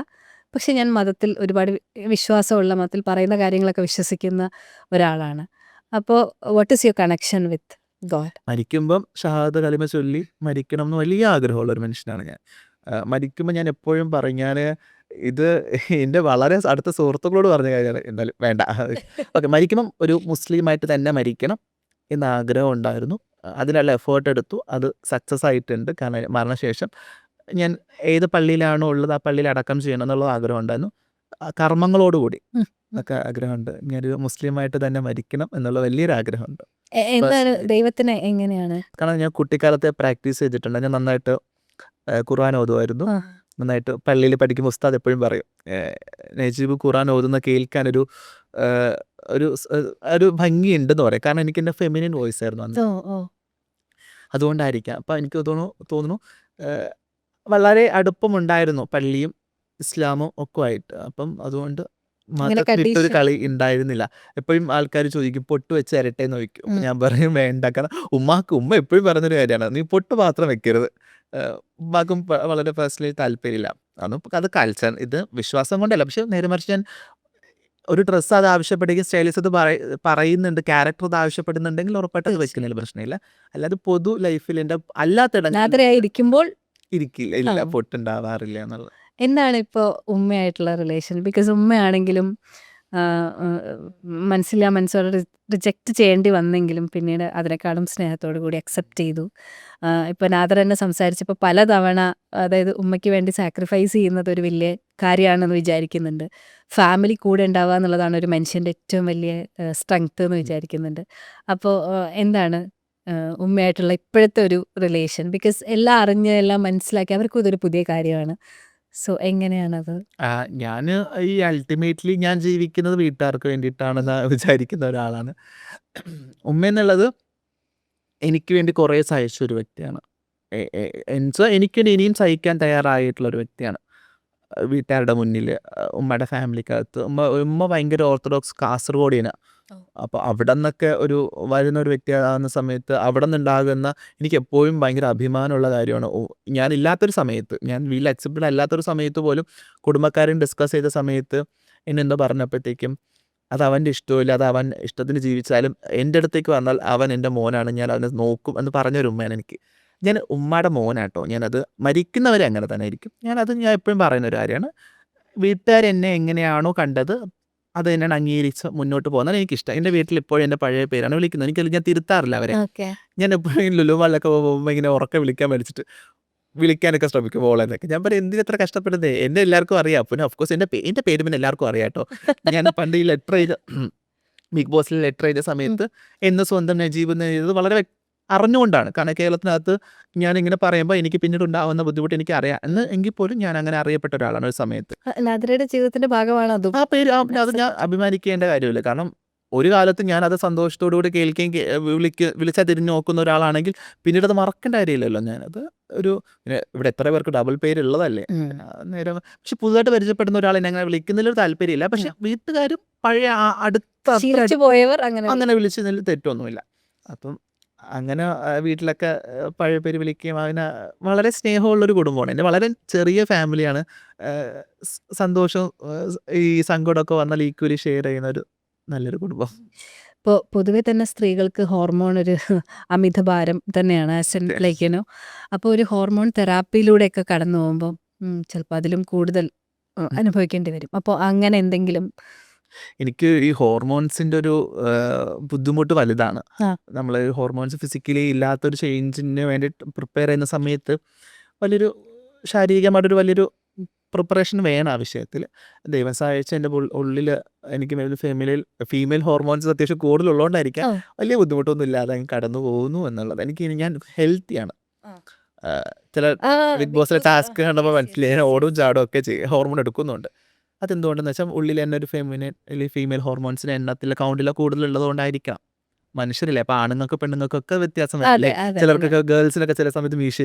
പക്ഷെ ഞാൻ മതത്തിൽ ഒരുപാട് വിശ്വാസമുള്ള, മതത്തിൽ പറയുന്ന കാര്യങ്ങളൊക്കെ വിശ്വസിക്കുന്ന ഒരാളാണ്. അപ്പോൾ what is your connection with God? മരിക്കുമ്പം ഷഹാദ കലിമ ചൊല്ലി മരിക്കണം എന്ന് വലിയ ആഗ്രഹമുള്ള ഒരു മനുഷ്യനാണ് ഞാൻ. മരിക്കുമ്പോൾ ഞാൻ എപ്പോഴും പറയും, ഞാൻ ഇത് എൻ്റെ വളരെ അടുത്ത സുഹൃത്തുക്കളോട് പറഞ്ഞ കാര്യമാണ്. എന്തായാലും വേണ്ട, ഓക്കെ, മരിക്കുമ്പം ഒരു മുസ്ലിമായിട്ട് തന്നെ മരിക്കണം എന്ന ആഗ്രഹം ഉണ്ടായിരുന്നു. അതിനുള്ള എഫേർട്ട് എടുത്തു, അത് സക്സസ് ആയിട്ടുണ്ട്. കാരണം മരണശേഷം ഞാൻ ഏത് പള്ളിയിലാണോ ഉള്ളത് ആ പള്ളിയിൽ അടക്കം ചെയ്യണം എന്നുള്ള ആഗ്രഹം ഉണ്ടായിരുന്നു. കർമ്മങ്ങളോടുകൂടി ഒക്കെ ആഗ്രഹമുണ്ട്. ഞാനൊരു മുസ്ലിമായിട്ട് തന്നെ മരിക്കണം എന്നുള്ള വലിയൊരു ആഗ്രഹമുണ്ട്. എന്താണ് ദൈവത്തിന് എങ്ങനെയാണ്? കാരണം ഞാൻ കുട്ടിക്കാലത്തെ പ്രാക്ടീസ് ചെയ്തിട്ടുണ്ട്. ഞാൻ നന്നായിട്ട് ഖുർആൻ ഓതുമായിരുന്നു. നന്നായിട്ട് പള്ളിയിൽ പഠിക്കുമ്പോൾ ഉസ്താദ് എപ്പോഴും പറയും, നജീബ് ഖുർആൻ ഓതുന്ന കേൾക്കാനൊരു ഒരു ഭംഗിയുണ്ടെന്ന് പറയും. കാരണം എനിക്ക് എൻ്റെ ഫെമിനിൻ വോയിസ് ആയിരുന്നു അന്ന്, അതുകൊണ്ടായിരിക്കാം. അപ്പം എനിക്ക് തോന്നുന്നു വളരെ അടുപ്പമുണ്ടായിരുന്നു പള്ളിയും ഇസ്ലാമും ഒക്കെ ആയിട്ട്. അപ്പം അതുകൊണ്ട് മതത്തിലിട്ടൊരു കളി ഉണ്ടായിരുന്നില്ല. എപ്പോഴും ആൾക്കാർ ചോദിക്കും പൊട്ട് വെച്ച് തരട്ടെ എന്ന് ചോദിക്കും. ഞാൻ പറയും വേണ്ട. കാരണം ഉമ്മ എപ്പോഴും പറയുന്നൊരു കാര്യമാണ്, നീ പൊട്ട് മാത്രം വെക്കരുത്. ഉമ്മാക്കും വളരെ പേഴ്സണലി താല്പര്യമില്ല. അത് കൾച്ചർ, ഇത് വിശ്വാസം കൊണ്ടല്ല. പക്ഷെ നേരെ മറിച്ച് ഞാൻ ഒരു ഡ്രസ്സ് അത് ആവശ്യപ്പെടുകയും സ്റ്റൈലിസ്റ്റ് അത് പറയുന്നുണ്ട്, ക്യാരക്ടർ അത് ആവശ്യപ്പെടുന്നുണ്ടെങ്കിൽ ഉറപ്പായിട്ട് വെക്കുന്നതിൽ പ്രശ്നമില്ല. അല്ലാതെ പൊതു ലൈഫിൽ എൻ്റെ ഇരിക്കുമ്പോൾ ഇല്ല പൊട്ടുണ്ടാവാറില്ല എന്നുള്ളത്. എന്താണ് ഇപ്പോൾ ഉമ്മയായിട്ടുള്ള റിലേഷൻ? ബിക്കോസ് ഉമ്മയാണെങ്കിലും മനസ്സോടെ റിജക്റ്റ് ചെയ്യേണ്ടി വന്നെങ്കിലും പിന്നീട് അതിനേക്കാളും സ്നേഹത്തോടു കൂടി അക്സെപ്റ്റ് ചെയ്തു. ഇപ്പോൾ നാദർ തന്നെ സംസാരിച്ചപ്പോൾ പലതവണ, അതായത് ഉമ്മയ്ക്ക് വേണ്ടി സാക്രിഫൈസ് ചെയ്യുന്നത് ഒരു വലിയ കാര്യമാണെന്ന് വിചാരിക്കുന്നുണ്ട്. ഫാമിലി കൂടെ ഉണ്ടാവുക എന്നുള്ളതാണ് ഒരു മനുഷ്യൻ്റെ ഏറ്റവും വലിയ സ്ട്രെങ്ത് എന്ന് വിചാരിക്കുന്നുണ്ട്. അപ്പോൾ എന്താണ് ഉമ്മയായിട്ടുള്ള ഇപ്പോഴത്തെ ഒരു റിലേഷൻ? ബിക്കോസ് എല്ലാം അറിഞ്ഞ് എല്ലാം മനസ്സിലാക്കി അവർക്കും ഇതൊരു പുതിയ കാര്യമാണ്. സോ എങ്ങനെയാണത്? ഞാൻ ഈ അൾട്ടിമേറ്റ്ലി ഞാൻ ജീവിക്കുന്നത് വീട്ടുകാർക്ക് വേണ്ടിയിട്ടാണെന്ന് വിചാരിക്കുന്ന ഒരാളാണ്. ഉമ്മ എന്നുള്ളത് എനിക്ക് വേണ്ടി കുറേ സഹിച്ച ഒരു വ്യക്തിയാണ്. എന്നുവെച്ചാൽ എനിക്ക് ഇനിയും സഹിക്കാൻ തയ്യാറായിട്ടുള്ള ഒരു വ്യക്തിയാണ്. വീട്ടുകാരുടെ മുന്നിൽ, ഉമ്മയുടെ ഫാമിലിക്കകത്ത്. ഉമ്മ ഭയങ്കര ഓർത്തഡോക്സ് കാസർഗോഡിയനാണ്. അപ്പോൾ അവിടെ നിന്നൊക്കെ വരുന്ന ഒരു വ്യക്തിയാകുന്ന സമയത്ത് അവിടെ നിന്നുണ്ടാകുന്ന എനിക്ക് എപ്പോഴും ഭയങ്കര അഭിമാനമുള്ള കാര്യമാണ്. ഞാനില്ലാത്തൊരു സമയത്ത്, ഞാൻ വീട്ടിൽ അക്സെപ്റ്റഡ് അല്ലാത്തൊരു സമയത്ത് പോലും കുടുംബക്കാരും ഡിസ്കസ് ചെയ്ത സമയത്ത് എന്നെന്തോ പറഞ്ഞപ്പോഴത്തേക്കും അത് അവൻ്റെ ഇഷ്ടമില്ല, അത് അവൻ ഇഷ്ടത്തിന് ജീവിച്ചാലും എൻ്റെ അടുത്തേക്ക് വന്നാൽ അവൻ എൻ്റെ മോനാണ്, ഞാൻ അവനെ നോക്കും എന്ന് പറഞ്ഞൊരു ഉമ്മയാണ് എനിക്ക്. ഞാൻ ഉമ്മയുടെ മോനാട്ടോ. ഞാനത് മരിക്കുന്നവരെ അങ്ങനെ തന്നെ ആയിരിക്കും. ഞാൻ എപ്പോഴും പറയുന്നൊരു കാര്യമാണ്. വീട്ടുകാരെന്നെ എങ്ങനെയാണോ കണ്ടത് അത് തന്നെയാണ് അംഗീകരിച്ച് മുന്നോട്ട് പോകുന്നതാണ് എനിക്കിഷ്ടം. എൻ്റെ വീട്ടിൽ ഇപ്പോഴും എൻ്റെ പഴയ പേരാണ് വിളിക്കുന്നത്. ഞാൻ തിരുത്താറില്ല അവരെ. ഞാൻ എപ്പോഴും ലുലുമാളിലൊക്കെ പോകുമ്പോൾ ഇങ്ങനെ ഉറക്കെ വിളിക്കാനൊക്കെ ശ്രമിക്കും മോളെന്നൊക്കെ. ഞാൻ പറയും എന്തിനെത്ര കഷ്ടപ്പെടുന്നത്, എന്നെ എല്ലാവർക്കും അറിയാം. പിന്നെ ഓഫ് കോഴ്സ് എൻ്റെ പേര് പിന്നെ എല്ലാവർക്കും അറിയാം കേട്ടോ. ഞാൻ പണ്ട് ഈ ലെറ്റർ എഴുത ബിഗ് ബോസിൽ ലെറ്റർ എഴുതിയ സമയത്ത് എന്ന് സ്വന്തം നജീബ് എന്ന് എഴുതിയത് വളരെ അറിഞ്ഞുകൊണ്ടാണ്. കാരണം കേരളത്തിനകത്ത് ഞാനിങ്ങനെ പറയുമ്പോൾ എനിക്ക് പിന്നീട് ഉണ്ടാകുന്ന ബുദ്ധിമുട്ട് എനിക്ക് അറിയാം എങ്കിൽ പോലും ഞാൻ അങ്ങനെ അറിയപ്പെട്ട ഒരാളാണ് ഒരു സമയത്ത്. നാദിറയുടെ ജീവിതത്തിന്റെ ഭാഗമാണ് അത്. ആ പേര് അത് ഞാൻ അഭിമാനിക്കേണ്ട കാര്യമില്ല. കാരണം ഒരു കാലത്ത് ഞാനത് സന്തോഷത്തോടുകൂടി കേൾക്കുകയും വിളിച്ചാൽ തിരിഞ്ഞു നോക്കുന്ന ഒരാളാണെങ്കിൽ പിന്നീട് അത് മറക്കേണ്ട കാര്യമില്ലല്ലോ. ഞാനത് ഇവിടെ എത്ര പേർക്ക് ഡബിൾ പേരുള്ളതല്ലേ. നേരം പക്ഷെ പുതുതായിട്ട് പരിചയപ്പെടുന്ന ഒരാളെ അങ്ങനെ വിളിക്കുന്നതിലൊരു താല്പര്യമില്ല. പക്ഷെ വീട്ടുകാരും പഴയ അടുത്ത അത്ര ശീലിച്ചു പോയവർ അങ്ങനെ അങ്ങനെ വിളിച്ചതിൽ തെറ്റൊന്നുമില്ല. അപ്പം അങ്ങനെ വീട്ടിലൊക്കെ പഴയ പേര് വിളിക്കുകയും അങ്ങനെ വളരെ സ്നേഹമുള്ളൊരു കുടുംബമാണ്. എൻ്റെ വളരെ ചെറിയ ഫാമിലിയാണ്. സന്തോഷവും ഈ സങ്കടമൊക്കെ വന്നാൽ ഈക്വലി ഷെയർ ചെയ്യുന്ന ഒരു നല്ലൊരു കുടുംബം. ഇപ്പോൾ പൊതുവെ തന്നെ സ്ത്രീകൾക്ക് ഹോർമോൺ ഒരു അമിതഭാരം തന്നെയാണ് ആസ് ഇൻ ലൈക്ക് യുനോ. അപ്പോൾ ഒരു ഹോർമോൺ തെറാപ്പിയിലൂടെയൊക്കെ കടന്നു പോകുമ്പോൾ ചിലപ്പോൾ അതിലും കൂടുതൽ അനുഭവിക്കേണ്ടി വരും. അപ്പോൾ അങ്ങനെ എന്തെങ്കിലും എനിക്ക് ഈ ഹോർമോൺസിൻ്റെ ഒരു ബുദ്ധിമുട്ട് വലുതാണ്. ആ. നമ്മൾ ഹോർമോൺസ് ഫിസിക്കലി ഇല്ലാത്തൊരു ചേഞ്ചിന് വേണ്ടിയിട്ട് പ്രിപ്പയർ ചെയ്യുന്ന സമയത്ത് വലിയൊരു ശാരീരികമായിട്ടൊരു വലിയൊരു പ്രിപ്പറേഷൻ വേണം ആ വിഷയത്തിൽ. ദൈവം സഹായിച്ച് എൻ്റെ ഉള്ളിൽ എനിക്ക് ഫീമെയിൽ ഹോർമോൺസ് അത്യാവശ്യം കൂടുതലുള്ളതുകൊണ്ടായിരിക്കാം ഓ. വലിയ ബുദ്ധിമുട്ടൊന്നും ഇല്ലാതെ അങ്ങ് കടന്നു പോകുന്നു എന്നുള്ളത്. ഞാൻ ഹെൽത്തിയാണ്. ആ. ചില ആ, ബിഗ് ബോസിലെ Big Boss ടാസ്ക് കണ്ടപ്പോൾ yes, മനസ്സിലായി yes, ഞാൻ yes. ഓടും ചാടും ഒക്കെ ചെയ്യും, ഹോർമോൺ എടുക്കുന്നുണ്ട്. അതെന്തുകൊണ്ടെന്ന് വെച്ചാൽ ഉള്ളിൽ തന്നെ ഒരു ഫീമെയിൽ ഹോർമോൺസിന് എണ്ണത്തിലെ കൗണ്ടിലോ കൂടുതലുള്ളത് കൊണ്ടായിരിക്കാം. മനുഷ്യരില്ലേ, അപ്പോൾ ആണുങ്ങൾക്ക് പെണ്ണുങ്ങൾക്കൊക്കെ വ്യത്യാസം അതെ വരില്ലേ? അതെ അതെ. ചിലർക്കൊക്കെ ഗേൾസിനൊക്കെ ചില സമയത്ത്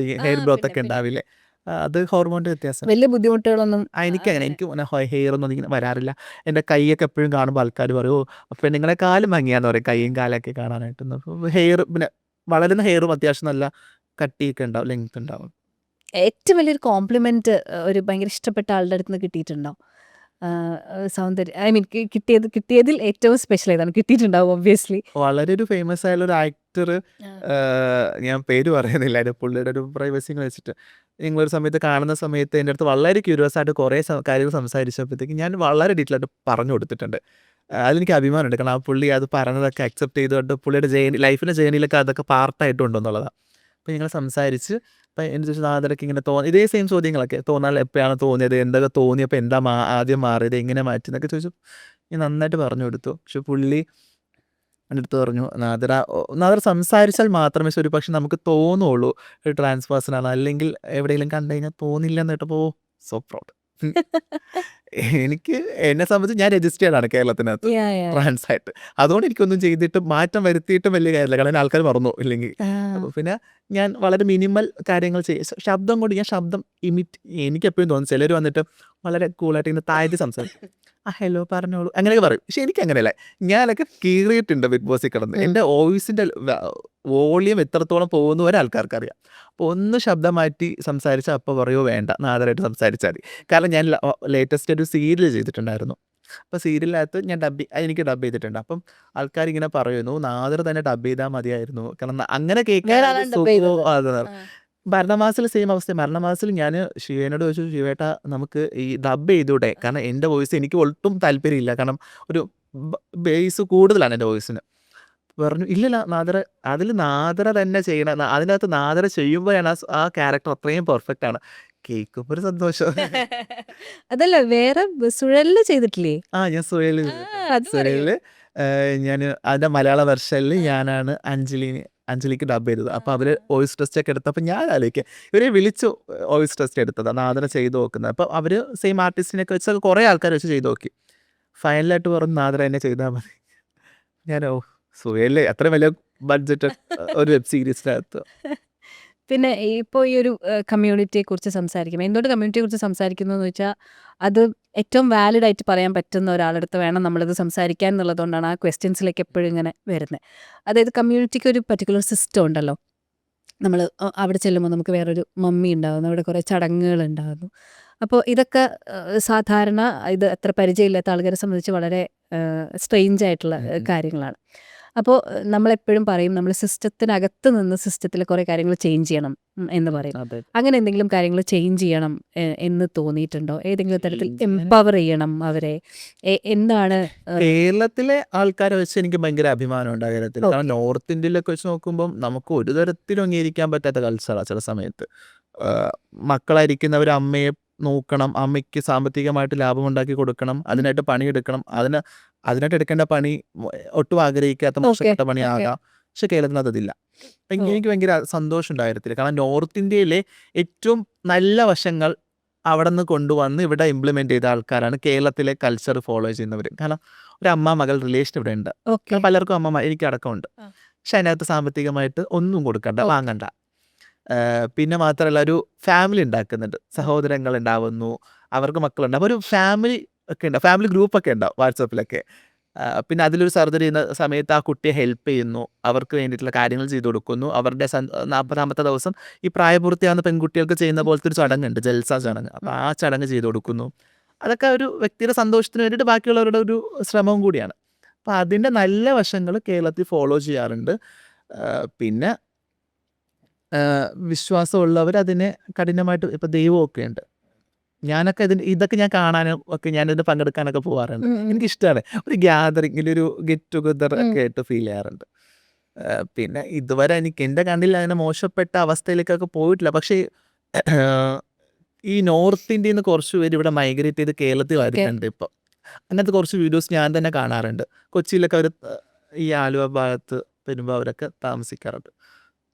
ഹെയർ ഗ്രോത്ത് പിന്നെ ഒക്കെ പിന്നെ ഉണ്ടാവില്ലേ? അത് ഹോർമോണിൻ്റെ വ്യത്യാസം. വലിയ ബുദ്ധിമുട്ടുകളൊന്നും എനിക്കങ്ങനെ ഹെയർ ഒന്നും ഇങ്ങനെ വരാറില്ല. എൻ്റെ കൈയൊക്കെ എപ്പോഴും കാണുമ്പോൾ ആൾക്കാർ പറയും, ഓ പെണ്ണുങ്ങളെക്കാളും ഭംഗിയാന്ന് പറയും കൈയും കാലൊക്കെ കാണാനായിട്ട്. ഹെയർ പിന്നെ വളരുന്ന ഹെയറും അത്യാവശ്യം നല്ല കട്ടിയൊക്കെ ഉണ്ടാവും, ലെങ്ത് ഉണ്ടാവും. ഏറ്റവും വലിയൊരു കോംപ്ലിമെന്റ് ഒരു ഭയങ്കര ഇഷ്ടപ്പെട്ട ആളുടെ അടുത്ത് നിന്ന് കിട്ടിയിട്ടുണ്ടോ? സൗന്ദര്യം ഐ മീൻ കിട്ടിയതിൽ ഏറ്റവും സ്പെഷ്യൽ ഏതാണ് കിട്ടിയിട്ടുണ്ടാവും ഒബ്വിയസ്ലി. വളരെ ഒരു ഫേമസ് ആയുള്ള ഒരു ആക്ടർ, ഞാൻ പേര് പറയുന്നില്ല, അതിൻ്റെ പുള്ളിയുടെ ഒരു പ്രൈവസി വെച്ചിട്ട് നിങ്ങളൊരു സമയത്ത് കാണുന്ന സമയത്ത് എൻ്റെ അടുത്ത് വളരെ ക്യൂരിയസ് ആയിട്ട് കുറേ കാര്യങ്ങൾ സംസാരിച്ചപ്പോഴത്തേക്ക് ഞാൻ വളരെ ഡീറ്റെയിൽ ആയിട്ട് പറഞ്ഞു കൊടുത്തിട്ടുണ്ട്. അതിലെനിക്ക് അഭിമാനമുണ്ട്. കാരണം ആ പുള്ളി അത് പറഞ്ഞതൊക്കെ അക്സെപ്റ്റ് ചെയ്തുകൊണ്ട് പുള്ളിയുടെ ലൈഫിൻ്റെ ജേണിയിലൊക്കെ അതൊക്കെ പാർട്ടായിട്ടുണ്ടെന്നുള്ളതാണ്. അപ്പോൾ ഞങ്ങൾ സംസാരിച്ച് അപ്പം എൻ്റെ ചോദിച്ചു നാദരക്ക് ഇങ്ങനെ ഇതേ സെയിം ചോദ്യങ്ങളൊക്കെ തോന്നാൽ എപ്പോഴാണ് തോന്നിയത്, എന്തൊക്കെ തോന്നിയപ്പോൾ എന്താ ആദ്യം മാറിയത്, എങ്ങനെ മാറ്റി എന്നൊക്കെ ചോദിച്ചു ഞാൻ നന്നായിട്ട് പറഞ്ഞു കൊടുത്തു. പക്ഷെ പുള്ളി എൻ്റെ അടുത്ത് പറഞ്ഞു, നാദർ സംസാരിച്ചാൽ മാത്രമേ ഒരു പക്ഷെ നമുക്ക് തോന്നുള്ളൂ ഒരു ട്രാൻസ് പേഴ്സൺ ആണ്, അല്ലെങ്കിൽ എവിടെയെങ്കിലും കണ്ടു കഴിഞ്ഞാൽ തോന്നില്ല എന്ന് കേട്ടപ്പോൾ സോ പ്രൗഡ്. എനിക്ക് എന്നെ സംബന്ധിച്ച് ഞാൻ രജിസ്റ്റേർഡ് ആണ് കേരളത്തിനകത്ത് ട്രാൻസ് ആയിട്ട്. അതുകൊണ്ട് എനിക്കൊന്നും ചെയ്തിട്ടും മാറ്റം വരുത്തിയിട്ടും വലിയ കാര്യമില്ല, കാരണം ആൾക്കാർ മറന്നു ഇല്ലെങ്കിൽ. അപ്പോൾ പിന്നെ ഞാൻ വളരെ മിനിമൽ കാര്യങ്ങൾ ചെയ്യും. ശബ്ദം കൊണ്ട് ഞാൻ ശബ്ദം എനിക്ക് എപ്പോഴും തോന്നുന്നു ചിലർ വന്നിട്ട് വളരെ കൂളായിട്ട് ഇങ്ങനെ താഴ്ത്തി സംസാരിക്കും, ആ ഹലോ പറഞ്ഞോളൂ അങ്ങനെയൊക്കെ പറയും. പക്ഷെ എനിക്ക് അങ്ങനെയല്ല, ഞാനൊക്കെ കീറിയിട്ടുണ്ട് ബിഗ് ബോസിൽ കിടന്ന്. എൻ്റെ വോയിസിൻ്റെ വോളിയം എത്രത്തോളം പോകുന്ന ഒരാൾക്കാർക്ക് അറിയാം. അപ്പോൾ ഒന്ന് ശബ്ദം മാറ്റി സംസാരിച്ചാൽ അപ്പോൾ പറയുമോ വേണ്ട നാദരായിട്ട് സംസാരിച്ചാൽ മതി. കാരണം ഞാൻ ലേറ്റസ്റ്റ് ഒരു സീരിയൽ ചെയ്തിട്ടുണ്ടായിരുന്നു. അപ്പോൾ സീരിയലിനകത്ത് ഞാൻ എനിക്ക് ഡബ് ചെയ്തിട്ടുണ്ട്. അപ്പം ആൾക്കാരിങ്ങനെ പറയുന്നു നാദർ തന്നെ ഡബ് ചെയ്താൽ മതിയായിരുന്നു, കാരണം അങ്ങനെ കേൾക്കാൻ. ഭരണമാസിൽ സെയിം അവസ്ഥ. ഭരണമാസിൽ ഞാൻ ശിവേനോട് ചോദിച്ചു, ശിവേട്ട നമുക്ക് ഈ ഡബ് ചെയ്തൂടെ, കാരണം എൻ്റെ വോയിസ് എനിക്ക് ഒട്ടും താല്പര്യമില്ല, കാരണം ഒരു ബേസ് കൂടുതലാണ് എൻ്റെ വോയിസിന്. പറഞ്ഞു ഇല്ലല്ല അതിൽ നാദര തന്നെ ചെയ്യണം, അതിനകത്ത് നാദര ചെയ്യുമ്പോഴാണ് ആ ക്യാരക്ടർ അത്രയും പെർഫെക്റ്റ് ആണ്. കേൾക്കുമ്പോൾ ഒരു സന്തോഷം. അതല്ല വേറെ സുഴലില് ചെയ്തിട്ടില്ലേ? ഞാൻ സുഹേല് ഞാൻ അതിൻ്റെ മലയാള വെർഷനിൽ ഞാനാണ് അഞ്ജലിക്ക് ഡബ് ചെയ്തത്. അപ്പോൾ അവർ വോയിസ് ടെസ്റ്റ് ഒക്കെ എടുത്തപ്പോൾ ഞാൻ ആലോചിക്കുക, ഇവരെ വിളിച്ചു വോയിസ് ടെസ്റ്റ് എടുത്തത് നാദര ചെയ്ത് നോക്കുന്നത്. അപ്പോൾ അവർ സെയിം ആർട്ടിസ്റ്റിനൊക്കെ വെച്ച് കുറേ ആൾക്കാർ വെച്ച് ചെയ്ത് നോക്കി. ഫൈനലായിട്ട് പറഞ്ഞു നാദര എന്നെ ചെയ്താൽ മതി. ഞാൻ സുഹേല് അത്ര വലിയ ബഡ്ജറ്റ് ഒരു വെബ് സീരീസിനകത്ത്. പിന്നെ ഇപ്പോൾ ഈ ഒരു കമ്മ്യൂണിറ്റിയെ കുറിച്ച് സംസാരിക്കുമ്പോൾ എന്തുകൊണ്ട് കമ്മ്യൂണിറ്റിയെ കുറിച്ച് സംസാരിക്കുന്നു എന്ന് വെച്ചാൽ അത് ഏറ്റവും വാലിഡ് ആയിട്ട് പറയാൻ പറ്റുന്ന ഒരാളടുത്ത് വേണം നമ്മളത് സംസാരിക്കാൻ എന്നുള്ളതുകൊണ്ടാണ് ആ ക്വസ്റ്റ്യൻസിലേക്ക് എപ്പോഴും ഇങ്ങനെ വരുന്നത്. അതായത് കമ്മ്യൂണിറ്റിക്ക് ഒരു പർട്ടിക്കുലർ സിസ്റ്റം ഉണ്ടല്ലോ. നമ്മൾ അവിടെ ചെല്ലുമ്പോൾ നമുക്ക് വേറൊരു മമ്മി ഉണ്ടാകുന്നു, അവിടെ കുറേ ചടങ്ങുകൾ ഉണ്ടാകുന്നു. അപ്പോൾ ഇതൊക്കെ സാധാരണ ഇത് അത്ര പരിചയമില്ലാത്ത ആൾക്കാരെ സംബന്ധിച്ച് വളരെ സ്ട്രെയിഞ്ച് ആയിട്ടുള്ള കാര്യങ്ങളാണ്. അപ്പോൾ നമ്മളെപ്പോഴും പറയും നമ്മൾ സിസ്റ്റത്തിനകത്ത് നിന്ന് സിസ്റ്റത്തിൽ കുറേ കാര്യങ്ങൾ ചേഞ്ച് ചെയ്യണം എന്ന് പറയും. അങ്ങനെ എന്തെങ്കിലും കാര്യങ്ങൾ ചേഞ്ച് ചെയ്യണം എന്ന് തോന്നിയിട്ടുണ്ടോ? ഏതെങ്കിലും തരത്തിൽ എംപവർ ചെയ്യണം അവരെ? എന്താണ് കേരളത്തിലെ ആൾക്കാരെ വെച്ച് എനിക്ക് ഭയങ്കര അഭിമാനമുണ്ട് ആ കാര്യത്തിൽ. കാരണം നോർത്ത് ഇന്ത്യയിലൊക്കെ വെച്ച് നോക്കുമ്പോൾ നമുക്ക് ഒരു തരത്തിലും അംഗീകരിക്കാൻ പറ്റാത്ത കൾച്ചറാണ് ചില സമയത്ത്. മക്കളായിരിക്കുന്നവർ അമ്മയെ നോക്കണം, അമ്മയ്ക്ക് സാമ്പത്തികമായിട്ട് ലാഭമുണ്ടാക്കി കൊടുക്കണം, അതിനായിട്ട് പണിയെടുക്കണം, അതിനായിട്ട് എടുക്കേണ്ട പണി ഒട്ടും ആഗ്രഹിക്കാത്ത മോശപ്പെട്ട പണിയാകാം. പക്ഷെ കേരളത്തിനകത്ത് അതില്ല. എനിക്ക് ഭയങ്കര സന്തോഷം ഉണ്ടായിരുന്നില്ല, കാരണം നോർത്ത് ഇന്ത്യയിലെ ഏറ്റവും നല്ല വശങ്ങൾ അവിടെ നിന്ന് കൊണ്ടുവന്ന് ഇവിടെ ഇംപ്ലിമെന്റ് ചെയ്ത ആൾക്കാരാണ് കേരളത്തിലെ കൾച്ചർ ഫോളോ ചെയ്യുന്നവർ. കാരണം ഒരു അമ്മ മകൾ റിലേഷൻ ഇവിടെ ഉണ്ട്, പലർക്കും അമ്മ എനിക്ക് അടക്കമുണ്ട്. പക്ഷെ അതിനകത്ത് സാമ്പത്തികമായിട്ട് ഒന്നും കൊടുക്കണ്ട, വാങ്ങണ്ട. പിന്നെ മാത്രമല്ല ഒരു ഫാമിലി ഉണ്ടാക്കുന്നുണ്ട്, സഹോദരങ്ങൾ ഉണ്ടാവുന്നു, അവർക്ക് മക്കളുണ്ട്. അപ്പോൾ ഒരു ഫാമിലി ഒക്കെ ഉണ്ടാവും, ഫാമിലി ഗ്രൂപ്പൊക്കെ ഉണ്ടാവും വാട്സാപ്പിലൊക്കെ. പിന്നെ അതിലൊരു സർജറി ചെയ്യുന്ന സമയത്ത് ആ കുട്ടിയെ ഹെൽപ്പ് ചെയ്യുന്നു. അവർക്ക് വേണ്ടിയിട്ടുള്ള കാര്യങ്ങൾ ചെയ്തു കൊടുക്കുന്നു. അവരുടെ 40ാമത്തെ ദിവസം ഈ പ്രായപൂർത്തിയാകുന്ന പെൺകുട്ടികൾക്ക് ചെയ്യുന്ന പോലത്തെ ഒരു ചടങ്ങുണ്ട്, ജൽസ ചടങ്ങ്. അപ്പോൾ ആ ചടങ്ങ് ചെയ്തു കൊടുക്കുന്നു. അതൊക്കെ ഒരു വ്യക്തിയുടെ സന്തോഷത്തിന് വേണ്ടിയിട്ട് ബാക്കിയുള്ളവരുടെ ഒരു ശ്രമവും കൂടിയാണ്. അപ്പോൾ അതിൻ്റെ നല്ല വശങ്ങൾ കേരളത്തിൽ ഫോളോ ചെയ്യാറുണ്ട്. പിന്നെ വിശ്വാസമുള്ളവർ അതിനെ കഠിനമായിട്ട് ഇപ്പോൾ ദൈവമൊക്കെ ഉണ്ട്. ഞാനൊക്കെ ഇതൊക്കെ ഞാൻ കാണാനും ഒക്കെ ഞാനിതിന് പങ്കെടുക്കാനൊക്കെ പോകാറുണ്ട്. എനിക്കിഷ്ടമാണ്. ഒരു ഗ്യാതറിങ്ങിൽ ഒരു ഗെറ്റ് ടുഗദർ ഒക്കെ ആയിട്ട് ഫീൽ ചെയ്യാറുണ്ട്. പിന്നെ ഇതുവരെ എൻ്റെ കണ്ണിൽ അങ്ങനെ മോശപ്പെട്ട അവസ്ഥയിലേക്കൊക്കെ പോയിട്ടില്ല. പക്ഷേ ഈ നോർത്ത് ഇന്ത്യയിൽ നിന്ന് കുറച്ച് പേര് ഇവിടെ മൈഗ്രേറ്റ് ചെയ്ത് കേരളത്തിൽ വരുന്നുണ്ട് ഇപ്പോൾ. അങ്ങനത്തെ കുറച്ച് വീഡിയോസ് ഞാൻ തന്നെ കാണാറുണ്ട്. കൊച്ചിയിലൊക്കെ അവർ ഈ ആലുവ ഭാഗത്ത് വരുമ്പോൾ അവരൊക്കെ താമസിക്കാറുണ്ട്.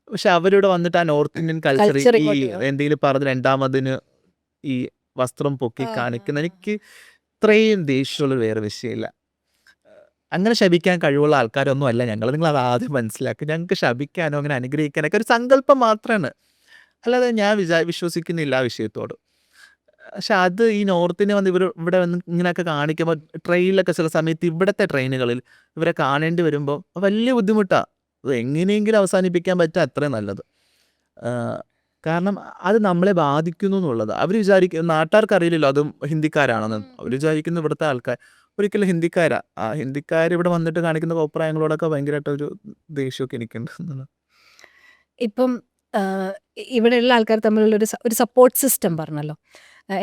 പക്ഷെ അവരിവിടെ വന്നിട്ട് ആ നോർത്ത് ഇന്ത്യൻ കൾച്ചർ ഈ എന്തെങ്കിലും പറഞ്ഞ് രണ്ടാമതിന് ഈ വസ്ത്രം പൊക്കി കാണിക്കുന്ന എനിക്ക് ഇത്രയും ദേഷ്യമുള്ള വേറെ വിഷയമില്ല. അങ്ങനെ ശപിക്കാൻ കഴിവുള്ള ആൾക്കാരൊന്നും അല്ല ഞങ്ങൾ. നിങ്ങൾ അത് ആദ്യം മനസ്സിലാക്കുക. ഞങ്ങൾക്ക് ശപിക്കാനോ അങ്ങനെ അനുഗ്രഹിക്കാനൊക്കെ ഒരു സങ്കല്പം മാത്രമാണ്. അല്ലാതെ ഞാൻ വിശ്വസിക്കുന്നില്ല ആ വിഷയത്തോട്. പക്ഷെ അത് ഈ നോർത്തിന് വന്ന് ഇവിടെ വന്ന് ഇങ്ങനെയൊക്കെ കാണിക്കുമ്പോൾ ട്രെയിനിലൊക്കെ ചില സമയത്ത് ഇവിടുത്തെ ട്രെയിനുകളിൽ ഇവരെ കാണേണ്ടി വരുമ്പോൾ വലിയ ബുദ്ധിമുട്ടാണ്. അത് എങ്ങനെയെങ്കിലും അവസാനിപ്പിക്കാൻ പറ്റുക അത്രയും നല്ലത്. കാരണം അത് നമ്മളെ ബാധിക്കുന്നു എന്നുള്ളത് അവർ വിചാരിക്കും. നാട്ടുകാർക്ക് അറിയില്ലല്ലോ അതും ഹിന്ദിക്കാരാണെന്ന്. അവർ വിചാരിക്കുന്നു ഇവിടുത്തെ ആൾക്കാർ ഒരിക്കലും ഹിന്ദിക്കാരാ. ആ ഹിന്ദിക്കാർ ഇവിടെ വന്നിട്ട് കാണിക്കുന്ന കോപ്രായങ്ങളോടൊക്കെ ഭയങ്കരമായിട്ട് ഒരു ദേഷ്യമൊക്കെ എനിക്കുണ്ട് എന്നുള്ളത്. ഇപ്പം ഇവിടെയുള്ള ആൾക്കാർ തമ്മിലുള്ള ഒരു സപ്പോർട്ട് സിസ്റ്റം പറഞ്ഞല്ലോ.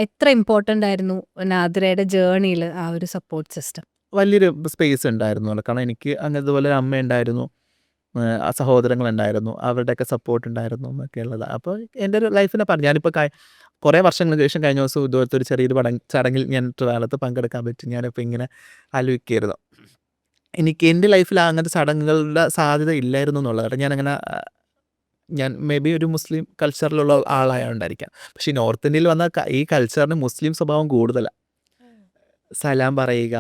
എത്ര ഇമ്പോർട്ടൻ്റ് ആയിരുന്നു നാദ്രയുടെ ജേർണിയിൽ ആ ഒരു സപ്പോർട്ട് സിസ്റ്റം? വലിയൊരു സ്പേസ് ഉണ്ടായിരുന്നു. കാരണം എനിക്ക് അങ്ങനത്തെ പോലെ ഒരു അമ്മയുണ്ടായിരുന്നു, സഹോദരങ്ങളുണ്ടായിരുന്നു, അവരുടെയൊക്കെ സപ്പോർട്ട് ഉണ്ടായിരുന്നു എന്നൊക്കെ ഉള്ളത്. അപ്പോൾ എൻ്റെ ഒരു ലൈഫിനെ പറഞ്ഞു. ഞാനിപ്പോൾ കുറേ വർഷങ്ങൾക്ക് ശേഷം കഴിഞ്ഞ ദിവസം ഇതുപോലത്തെ ഒരു ചെറിയൊരു ചടങ്ങിൽ ഞാൻ ട്രിവാൻഡ്രത്ത് പങ്കെടുക്കാൻ പറ്റി. ഞാനിപ്പോൾ ഇങ്ങനെ ആലോചിക്കുകയായിരുന്നു. എനിക്ക് എൻ്റെ ലൈഫിൽ അങ്ങനത്തെ ചടങ്ങുകളുടെ സാധ്യത ഇല്ലായിരുന്നു എന്നുള്ളത്. ഞാൻ മേ ബി ഒരു മുസ്ലിം കൾച്ചറിലുള്ള ആളായോണ്ടായിരിക്കാം. പക്ഷേ നോർത്ത് ഇന്ത്യയിൽ വന്ന ഈ കൾച്ചറിന് മുസ്ലിം സ്വഭാവം കൂടുതലാണ്. സലാം പറയുക,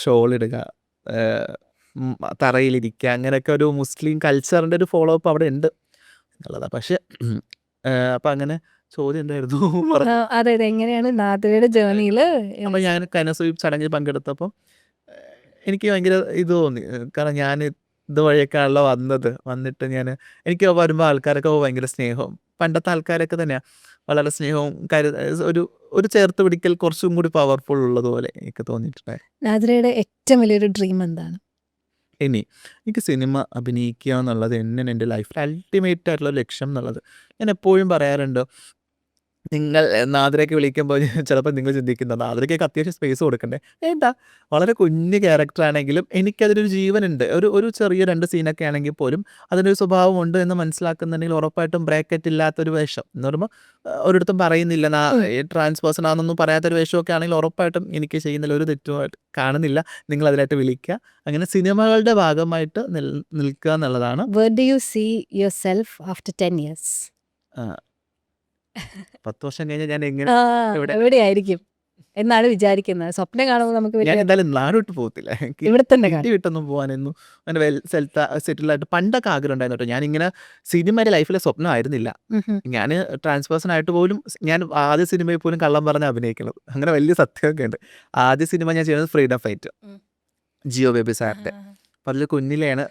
ഷോൾ ഇടുക, തറയിലിരിക്കുക, അങ്ങനെയൊക്കെ ഒരു മുസ്ലിം കൾച്ചറിൻ്റെ ഒരു ഫോളോ അപ്പ് അവിടെ ഉണ്ട് എന്നുള്ളതാണ്. പക്ഷെ അപ്പം അങ്ങനെ ചോദ്യം എന്തായിരുന്നു? അതെ, എങ്ങനെയാണ് നാദ്രയുടെ ജേർണിയിൽ? അപ്പം ഞാൻ കനസു ചടങ്ങിൽ പങ്കെടുത്തപ്പം എനിക്ക് ഭയങ്കര ഇത് തോന്നി. കാരണം ഞാൻ ഇതുവഴിയൊക്കെയാണല്ലോ വന്നിട്ട് എനിക്ക് വരുമ്പോൾ ആൾക്കാരൊക്കെ ഭയങ്കര സ്നേഹവും, പണ്ടത്തെ ആൾക്കാരൊക്കെ തന്നെയാണ് വളരെ സ്നേഹവും ഒരു ചേർത്ത് പിടിക്കൽ കുറച്ചും കൂടി പവർഫുൾ ഉള്ളതുപോലെ എനിക്ക് തോന്നിയിട്ടുണ്ടായി. നാദ്രയുടെ ഏറ്റവും വലിയൊരു ഡ്രീം എന്താണ്? എനിക്ക് സിനിമ അഭിനയിക്കുക എന്നുള്ളത് എൻ്റെ ലൈഫിൽ അൾട്ടിമേറ്റ് ആയിട്ടുള്ള ലക്ഷ്യം എന്നുള്ളത്. ഞാൻ എപ്പോഴും പറയാറുണ്ട്, നിങ്ങൾ നാദ്രയ്ക്ക് വിളിക്കുമ്പോൾ ചിലപ്പോൾ നിങ്ങൾ ചിന്തിക്കുന്നത് നാദ്രയ്ക്കൊക്കെ അത്യാവശ്യം സ്പേസ് കൊടുക്കണ്ടേ? വേണ്ട, വളരെ കുഞ്ഞു ക്യാരക്ടറാണെങ്കിലും എനിക്കതിലൊരു ജീവനുണ്ട്. ഒരു ചെറിയ 2 സീനൊക്കെ ആണെങ്കിൽ പോലും അതിനൊരു സ്വഭാവമുണ്ട് എന്ന് മനസ്സിലാക്കുന്നുണ്ടെങ്കിൽ ഉറപ്പായിട്ടും ബ്രാക്കറ്റ് ഇല്ലാത്തൊരു വേഷം എന്ന് പറയുമ്പോൾ ഒരിടത്തും പറയുന്നില്ല ട്രാൻസ് പേഴ്സൺ ആണെന്നൊന്നും പറയാത്തൊരു വേഷമൊക്കെ ആണെങ്കിൽ ഉറപ്പായിട്ടും എനിക്ക് ചെയ്യുന്നതിൽ ഒരു തെറ്റുമായിട്ട് കാണുന്നില്ല. നിങ്ങൾ അതിലായിട്ട് വിളിക്കുക. അങ്ങനെ സിനിമകളുടെ ഭാഗമായിട്ട് നിൽക്കുക എന്നുള്ളതാണ്. Where do you see yourself after 10 years? 10 വർഷം കഴിഞ്ഞാൽ ഞാൻ എങ്ങനെ എവിടെയായിരിക്കും എന്നാണ് വിചാരിക്കുന്നത്? സ്വപ്നം കാണുമ്പോൾ നമുക്ക് ഞാൻ എന്തായാലും നാട് വിട്ട് പോകത്തില്ല. ഇവിടെ തന്നെ ഇന്ത്യ വിട്ടൊന്നും പോകാനൊന്നും അങ്ങനെ സെറ്റിലായിട്ട് പണ്ടൊക്കെ ആഗ്രഹം ഉണ്ടായിരുന്നു കേട്ടോ. ഞാനിങ്ങനെ സിനിമ എൻ്റെ ലൈഫിലെ സ്വപ്നമായിരുന്നില്ല. ഞാൻ ട്രാൻസ് പേഴ്സൺ ആയിട്ട് പോലും ഞാൻ ആദ്യ സിനിമയിൽ പോലും കള്ളം പറഞ്ഞ് അഭിനയിക്കുന്നത്. അങ്ങനെ വലിയ സത്യമൊക്കെ ഉണ്ട്. ആദ്യ സിനിമ ഞാൻ ചെയ്യുന്നത് ഫ്രീഡം ഫൈറ്റ്, ജിയോ ബേബി സാറിൻ്റെ. അപ്പം അതിൽ കുഞ്ഞിലെയാണ്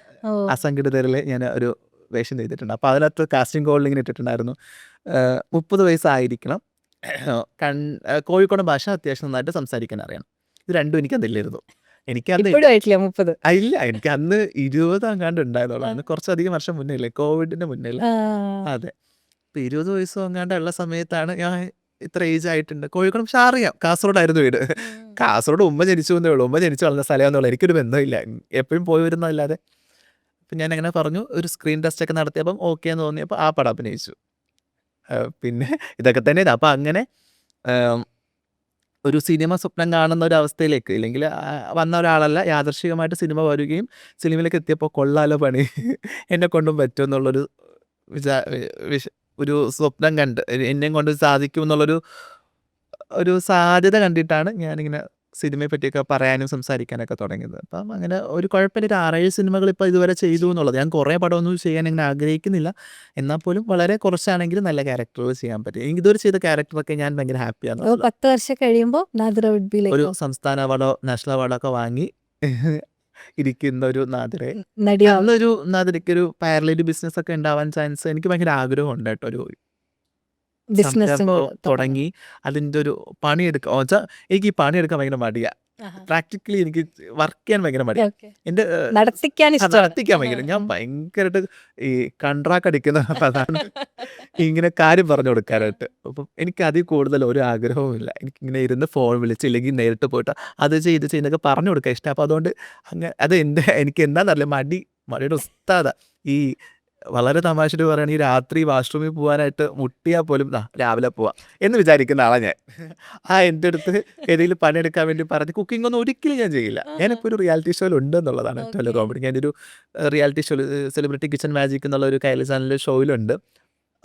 അസംഘടിതരിൽ ഞാൻ ഒരു വേഷം ചെയ്തിട്ടുണ്ട്. അപ്പോൾ അതിനകത്ത് കാസ്റ്റിംഗ് കോളിൽ ഇങ്ങനെ ഇട്ടിട്ടുണ്ടായിരുന്നു 30 വയസ്സായിരിക്കണം, കോഴിക്കോട് ഭാഷ അത്യാവശ്യം നന്നായിട്ട് സംസാരിക്കാൻ അറിയണം. ഇത് രണ്ടും എനിക്കതില്ലായിരുന്നു. എനിക്കന്ന് ഇല്ല, എനിക്ക് അന്ന് 20 അങ്ങാണ്ട് ഉണ്ടായിരുന്നുള്ളൂ. അന്ന് കുറച്ചധികം വർഷം മുന്നേ ഇല്ലേ, കോവിഡിന് മുന്നേ. അതെ, ഇപ്പം 20 വയസ്സും അങ്ങാണ്ട് ഉള്ള സമയത്താണ് ഞാൻ ഇത്ര ഏജ് ആയിട്ടുണ്ട്. കോഴിക്കോട് പക്ഷെ അറിയാം, കാസർഗോഡായിരുന്നു വീട്. കാസർഗോഡ് ഉമ്മ ജനിച്ചു എന്നേ ഉള്ളൂ. ഉമ്മ ജനിച്ചു വളർന്ന സ്ഥലമെന്നുള്ള എനിക്കൊരു ബന്ധമില്ല, എപ്പോഴും പോയി വരുന്നതല്ലാതെ. അപ്പം ഞാൻ അങ്ങനെ പറഞ്ഞു, ഒരു സ്ക്രീൻ ടെസ്റ്റ് ഒക്കെ നടത്തിയപ്പം ഓക്കെ എന്ന് തോന്നിയപ്പോൾ ആ പടം അഭിനയിച്ചു. പിന്നെ ഇതൊക്കെ തന്നെ. അപ്പം അങ്ങനെ ഒരു സിനിമ സ്വപ്നം കാണുന്ന ഒരു അവസ്ഥയിലേക്ക് ഇല്ലെങ്കിൽ വന്ന ഒരാളല്ല, യാദൃശ്ചികമായിട്ട് സിനിമ വരികയും സിനിമയിലേക്ക് എത്തിയപ്പോൾ കൊള്ളാലോ പണി, എന്നെ കൊണ്ടും പറ്റും എന്നുള്ളൊരു ഒരു സ്വപ്നം കണ്ട് എന്നെയും കൊണ്ട് സാധിക്കും എന്നുള്ളൊരു സാധ്യത കണ്ടിട്ടാണ് ഞാനിങ്ങനെ സിനിമയെ പറ്റിയൊക്കെ പറയാനും സംസാരിക്കാനൊക്കെ തുടങ്ങിയത്. അപ്പം അങ്ങനെ ഒരു കുഴപ്പമില്ല, ഒരു 6-7 സിനിമകൾ ഇപ്പോൾ ഇതുവരെ ചെയ്തു എന്നുള്ളത്. ഞാൻ കുറേ പടമൊന്നും ചെയ്യാൻ ഇങ്ങനെ ആഗ്രഹിക്കുന്നില്ല, എന്നാൽ പോലും വളരെ കുറച്ചാണെങ്കിലും നല്ല ക്യാരക്ടറുകൾ ചെയ്യാൻ പറ്റും. എനിക്ക് ഇതുവരെ ചെയ്ത ക്യാരക്ടറൊക്കെ ഞാൻ ഭയങ്കര ഹാപ്പിയാണ്. 10 വർഷം കഴിയുമ്പോൾ ഒരു സംസ്ഥാന അവാർഡോ നാഷണൽ അവാർഡോ ഒക്കെ വാങ്ങി ഇരിക്കുന്ന ഒരു നാദിറെ. നടിയോ അന്നൊരു നാദിറയ്ക്കൊരു പാരലൽ ബിസിനസ്സൊക്കെ ഉണ്ടാവാൻ ചാൻസ് എനിക്ക് ഭയങ്കര ആഗ്രഹമുണ്ട് കേട്ടോ. ഒരു ബിസിനസ്സും സംരംഭം കൂടെ തുടങ്ങും. തുടങ്ങി അതിൻ്റെ ഒരു പണിയെടുക്കുക വെച്ചാൽ എനിക്ക് ഈ പണിയെടുക്കാൻ ഭയങ്കര മടിയാ. ആഹാ. പ്രാക്ടിക്കലി എനിക്ക് വർക്ക് ചെയ്യാൻ ഭയങ്കര മടിയാ. ഓക്കെ. എൻ്റെ നടത്തിക്കാൻ ഇഷ്ടമാണ്. നടത്തിക്കാൻ ഭയങ്കര ഞാൻ ഭയങ്കരമായിട്ട് ഈ കൺട്രാക്ട് അടിക്കുന്ന അതാണ് ഇങ്ങനെ കാര്യം പറഞ്ഞു കൊടുക്കാനായിട്ട്. അപ്പം എനിക്ക് അതിൽ കൂടുതൽ ഒരു ആഗ്രഹവും ഇല്ല. എനിക്കിങ്ങനെ ഇരുന്ന് ഫോൺ വിളിച്ച് ഇല്ലെങ്കിൽ നേരിട്ട് പോയിട്ട് അത് ചെയ്ത് ചെയ്യുന്നൊക്കെ പറഞ്ഞു കൊടുക്കാൻ ഇഷ്ടം. അപ്പോൾ അതുകൊണ്ട് അത് എനിക്ക് എന്താണെന്നറിയില്ല, മടിയുടെ ഉസ്താദാ. ഈ വളരെ തമാശയായിട്ട് പറയുകയാണെങ്കിൽ രാത്രി വാഷ്റൂമിൽ പോകാനായിട്ട് മുട്ടിയാൽ പോലും രാവിലെ പോവാം എന്ന് വിചാരിക്കുന്ന ആളാണ് ഞാൻ. എൻ്റെ അടുത്ത് ഏതെങ്കിലും പണിയെടുക്കാൻ വേണ്ടി പറഞ്ഞ് കുക്കിംഗ് ഒന്നും ഒരിക്കലും ഞാൻ ചെയ്യില്ല. ഞാനിപ്പോൾ ഒരു റിയാലിറ്റി ഷോയിൽ ഉണ്ട് എന്നുള്ളതാണ് ഏറ്റവും വലിയ ഓക്കെ. കോമഡി. ഞാനൊരു റിയാലിറ്റി ഷോയിൽ സെലിബ്രിറ്റി കിച്ചൺ മാജിക് എന്നുള്ള ഒരു കൈലി ചാനലിലെ ഷോയിലുണ്ട്.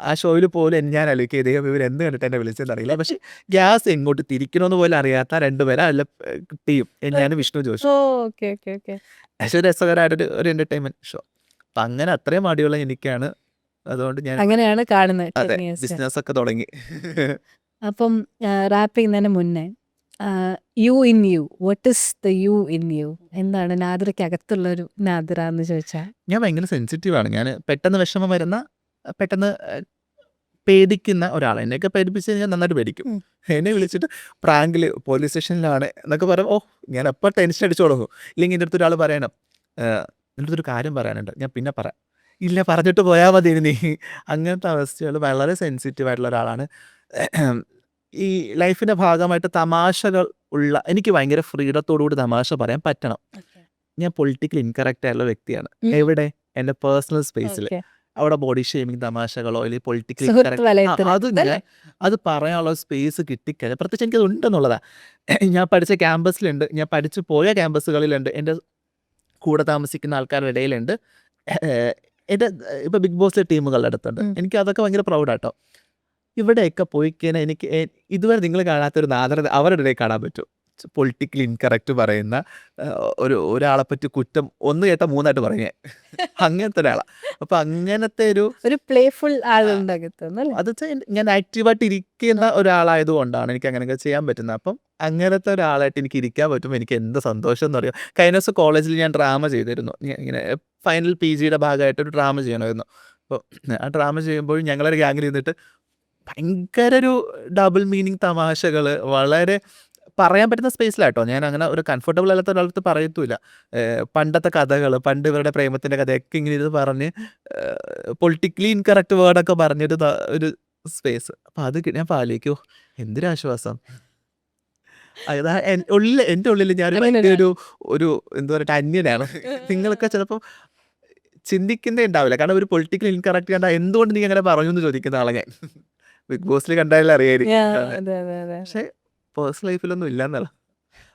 ആ ഷോയിൽ പോലും ഞാൻ ആലോചിക്കുക ഇദ്ദേഹം ഇവർ എന്ത് കണ്ടിട്ട് എന്നെ വിളിച്ചതെന്ന് അറിയില്ല. പക്ഷേ ഗ്യാസ് എങ്ങോട്ട് തിരിക്കണമെന്ന് പോലും അറിയാത്ത രണ്ടുപേരാ അല്ല ടീം. ഞാനും വിഷ്ണു ജോഷി. ഓ, ഓക്കെ ഓക്കെ ഓക്കെ. പക്ഷേ രസകരമായിട്ടൊരു എൻ്റർടൈൻമെൻറ്റ് ഷോ. അപ്പം അങ്ങനെ അത്രയും മടിയുള്ള എനിക്കാണ്. അതുകൊണ്ട് ഞാൻ അങ്ങനെയാണ് കാണുന്നത് അതെ 10 years. ബിസിനസ്സൊക്കെ തുടങ്ങി. അപ്പം റാപ്പ് ചെയ്യുന്നതിന് മുന്നേ you in you, what is the you in you? എന്താണ് നാദിറയ്ക്ക് അകത്തുള്ള ഒരു നാദിറ എന്ന് ചോദിച്ചാൽ? ഞാൻ ഭയങ്കര സെൻസിറ്റീവാണ്. ഞാൻ പെട്ടെന്ന് വിഷമം വരുന്ന, പെട്ടെന്ന് പേടിക്കുന്ന ഒരാളാണ്. എന്നെയൊക്കെ പേടിപ്പിച്ച് ഞാൻ നന്നായിട്ട് പേടിക്കും. ഉം. എന്നെ വിളിച്ചിട്ട് പ്രാങ്കിൽ പോലീസ് സ്റ്റേഷനിലാണ് എന്നൊക്കെ പറയുമ്പോൾ ഞാൻ അപ്പോൾ ടെൻഷൻ അടിച്ചു തുടങ്ങും. ഇല്ലെങ്കിൽ എൻ്റെ അടുത്ത് ഒരാൾ പറയണം, എൻ്റെ അടുത്തൊരു കാര്യം പറയാനുണ്ട്, ഞാൻ പിന്നെ പറയാം. ഇല്ല പറഞ്ഞിട്ട് പോയാൽ മതി നീ. അങ്ങനത്തെ അവസ്ഥകൾ വളരെ സെൻസിറ്റീവ് ആയിട്ടുള്ള ഒരാളാണ്. ഈ ലൈഫിൻ്റെ ഭാഗമായിട്ട് തമാശകൾ എനിക്ക് ഭയങ്കര ഫ്രീഡത്തോടുകൂടി തമാശ പറയാൻ പറ്റണം. ഞാൻ പൊളിറ്റിക്കലി ഇൻകറക്റ്റ് ആയിട്ടുള്ള വ്യക്തിയാണ്. ഉം. എവിടെ? എൻ്റെ പേഴ്സണൽ സ്പേസിൽ. ഓക്കെ. അവിടെ ബോഡി ഷേമിങ് തമാശകളോ അല്ലെങ്കിൽ പൊളിറ്റിക്കലി സുഹൃത്ത് ഇൻകറക്റ്റ് വലയത്തിന് അത് അല്ലേ? അത് പറയാനുള്ള സ്പേസ് കിട്ടിക്കഴിഞ്ഞാൽ പ്രത്യേകിച്ച് എനിക്കത് ഉണ്ടെന്നുള്ളതാ. ഞാൻ പഠിച്ച ക്യാമ്പസിലുണ്ട്, ഞാൻ പഠിച്ചു പോയ ക്യാമ്പസുകളിലുണ്ട്, എൻ്റെ കൂടെ താമസിക്കുന്ന ആൾക്കാരുടെ ഇടയിലുണ്ട്, എൻ്റെ ഇപ്പോൾ ബിഗ് ബോസിലെ ടീമുകളുടെ അടുത്തുണ്ട്. ഉം. എനിക്ക് അതൊക്കെ ഭയങ്കര പ്രൗഡാട്ടോ. ഇവിടെയൊക്കെ പോയി കഴിഞ്ഞാൽ എനിക്ക് ഇതുവരെ നിങ്ങൾ കാണാത്തൊരു നാദർ അവരുടെ ഇടയിൽ കാണാൻ പറ്റും. പൊളിറ്റിക്കലി ഇൻകറക്റ്റ് പറയുന്ന ഒരാളെ പറ്റി കുറ്റം ഒന്ന് കേട്ടാൽ മൂന്നായിട്ട് പറയും ഞാൻ. അങ്ങനത്തെ ഒരാളാണ്. അപ്പം അങ്ങനത്തെ ഒരു പ്ലേഫുൾ ആളുണ്ട് അകത്തുനിന്ന് അല്ലേ? അത് ഞാൻ ആക്റ്റീവായിട്ട് ഇരിക്കുന്ന ഒരാളായതുകൊണ്ടാണ് എനിക്ക് അങ്ങനെയൊക്കെ ചെയ്യാൻ പറ്റുന്നത്. അപ്പം അങ്ങനത്തെ ഒരാളായിട്ട് എനിക്ക് ഇരിക്കാൻ പറ്റുമ്പോൾ എനിക്ക് എന്ത് സന്തോഷം എന്ന് അറിയാം. കഴിഞ്ഞ ദിവസം കോളേജിൽ ഞാൻ ഡ്രാമ ചെയ്തിരുന്നു. ഇങ്ങനെ ഫൈനൽ PGയുടെ ഭാഗമായിട്ട് ഒരു ഡ്രാമ ചെയ്യണമായിരുന്നു. അപ്പോൾ ആ ഡ്രാമ ചെയ്യുമ്പോൾ ഞങ്ങളൊരു ഗ്യാങ്ങിൽ ഇരുന്നിട്ട് ഭയങ്കര ഒരു ഡബിൾ മീനിങ് തമാശകൾ വളരെ പറയാൻ പറ്റുന്ന സ്പേസിലാട്ടോ. ഞാൻ അങ്ങനെ ഒരു കംഫർട്ടബിൾ അല്ലാത്ത ഒരാളടുത്ത് പറയത്തുമില്ല. പണ്ടത്തെ കഥകൾ, പണ്ട് ഇവരുടെ പ്രേമത്തിൻ്റെ കഥയൊക്കെ ഇങ്ങനെ ഇത് പറഞ്ഞ് പൊളിറ്റിക്കലി ഇൻകറക്റ്റ് വേർഡൊക്കെ പറഞ്ഞൊരു ഒരു സ്പേസ്. അപ്പം അത് ഞാൻ ആലോചിക്കുമോ എന്തൊരാശ്വാസം. അതാ എൻ്റെ ഉള്ളിൽ ഞാനൊരു അങ്ങനെ ഭയങ്കര ഒരു എന്താ പറയുക അന്യനാണ്. നിങ്ങളൊക്കെ ചിലപ്പോൾ ചിന്തിക്കുന്നേ ഉണ്ടാവില്ല. കാരണം ഒരു പൊളിറ്റിക്കൽ ഇൻകറക്റ്റ് കണ്ടാൽ എന്തുകൊണ്ട് നീ അങ്ങനെ പറഞ്ഞു എന്ന് ചോദിക്കുന്ന ആളെ ഞാൻ. ബിഗ് ബോസിൽ കണ്ടാലേ അറിയായിരിക്കും. അതെ അതെ അതെ. പക്ഷേ പേഴ്സണൽ ലൈഫിലൊന്നും ഇല്ലെന്നല്ല.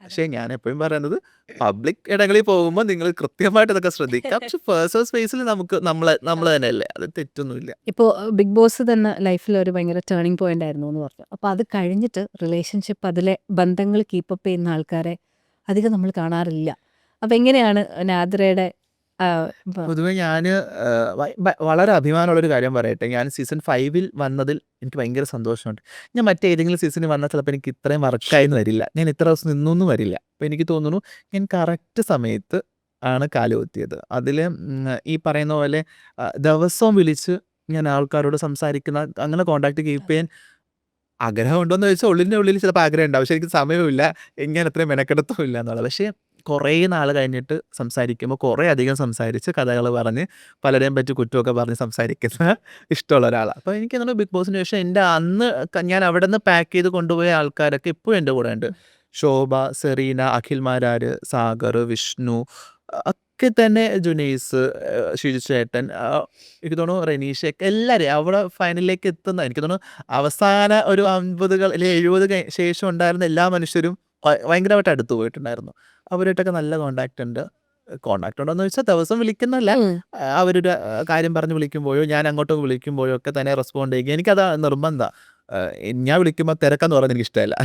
പക്ഷേ ഞാൻ എപ്പോഴും പറയുന്നത് പബ്ലിക് ഇടങ്ങളിൽ പോകുമ്പോൾ നിങ്ങൾ കൃത്യമായിട്ട് ഇതൊക്കെ ശ്രദ്ധിക്കാം. പക്ഷെ പേഴ്സണൽ സ്പേസിൽ നമ്മൾ തന്നെയല്ലേ, അത് തെറ്റൊന്നുമില്ല. ഇപ്പോൾ ബിഗ് ബോസ് തന്നെ ലൈഫിൽ ഒരു ഭയങ്കര ടേണിംഗ് പോയിന്റ് ആയിരുന്നു എന്ന് പറഞ്ഞു. അപ്പോൾ അത് കഴിഞ്ഞിട്ട് റിലേഷൻഷിപ്പ്, അതിലെ ബന്ധങ്ങൾ കീപ്പപ്പ് ചെയ്യുന്ന ആൾക്കാരെ അധികം നമ്മൾ കാണാറില്ല. അപ്പം എങ്ങനെയാണ് നാദിറയുടെ പൊതുവെ ഞാൻ വളരെ അഭിമാനമുള്ളൊരു കാര്യം പറയട്ടെ. ഞാൻ സീസൺ 5 വന്നതിൽ എനിക്ക് ഭയങ്കര സന്തോഷമുണ്ട്. ഞാൻ മറ്റേതെങ്കിലും സീസണിൽ വന്നാൽ ചിലപ്പോൾ എനിക്ക് ഇത്രയും വർക്കായെന്ന് വരില്ല, ഞാൻ ഇത്ര ദിവസം നിന്നൊന്നും വരില്ല. അപ്പോൾ എനിക്ക് തോന്നുന്നു ഞാൻ കറക്റ്റ് സമയത്ത് ആണ് കാലുകുത്തിയത്. അതിൽ ഈ പറയുന്ന പോലെ ദിവസവും വിളിച്ച് ഞാൻ ആൾക്കാരോട് സംസാരിക്കുന്ന, അങ്ങനെ കോൺടാക്ട് കീപ്പ് ചെയ്യാൻ ആഗ്രഹമുണ്ടോ എന്ന് ചോദിച്ചാൽ ഉള്ളിൻ്റെ ഉള്ളിൽ ചിലപ്പോൾ ആഗ്രഹം ഉണ്ടാവും. പക്ഷേ എനിക്ക് സമയമില്ല, ഞാൻ അത്രയും മെനക്കെടുത്തും ഇല്ല എന്നുള്ളത്. പക്ഷേ കുറേ നാൾ കഴിഞ്ഞിട്ട് സംസാരിക്കുമ്പോൾ കുറേ അധികം സംസാരിച്ച് കഥകൾ പറഞ്ഞ് പലരെയും പറ്റി കുറ്റമൊക്കെ പറഞ്ഞ് സംസാരിക്കുന്ന ഇഷ്ടമുള്ള ഒരാളാണ്. അപ്പോൾ എനിക്ക് തോന്നുന്നു ബിഗ് ബോസിന് ശേഷം എൻ്റെ അന്ന് ഞാൻ അവിടെ നിന്ന് പാക്ക് ചെയ്ത് കൊണ്ടുപോയ ആൾക്കാരൊക്കെ ഇപ്പോഴും എൻ്റെ കൂടെ ഉണ്ട്. ശോഭ, സെറീന, അഖിൽ മാരാർ, സാഗർ, വിഷ്ണു, ഒക്കെ തന്നെ ജുനൈസ്, ഷിജു ചേട്ടൻ, എനിക്ക് തോന്നുന്നു റെനീഷയൊക്കെ എല്ലാവരും അവിടെ ഫൈനലിലേക്ക് എത്തുന്ന, എനിക്ക് തോന്നുന്നു അവസാന ഒരു 50 അല്ലെങ്കിൽ 70 ശേഷം ഉണ്ടായിരുന്ന എല്ലാ മനുഷ്യരും ഭയങ്കരമായിട്ട് അടുത്ത് പോയിട്ടുണ്ടായിരുന്നു. അവരായിട്ടൊക്കെ നല്ല കോണ്ടാക്റ്റ് ഉണ്ട്. കോണ്ടാക്ട് ഉണ്ടോയെന്ന് ചോദിച്ചാൽ ദിവസം വിളിക്കുന്നല്ല, അവരൊരു കാര്യം പറഞ്ഞ് വിളിക്കുമ്പോഴോ ഞാൻ അങ്ങോട്ട് വിളിക്കുമ്പോഴോ ഒക്കെ തന്നെ റെസ്പോണ്ട് ചെയ്യുക. എനിക്കത് നിർബന്ധമാണ്. ഞാൻ വിളിക്കുമ്പോൾ തിരക്കാന്ന് പറയുന്നത് എനിക്ക് ഇഷ്ടമല്ല.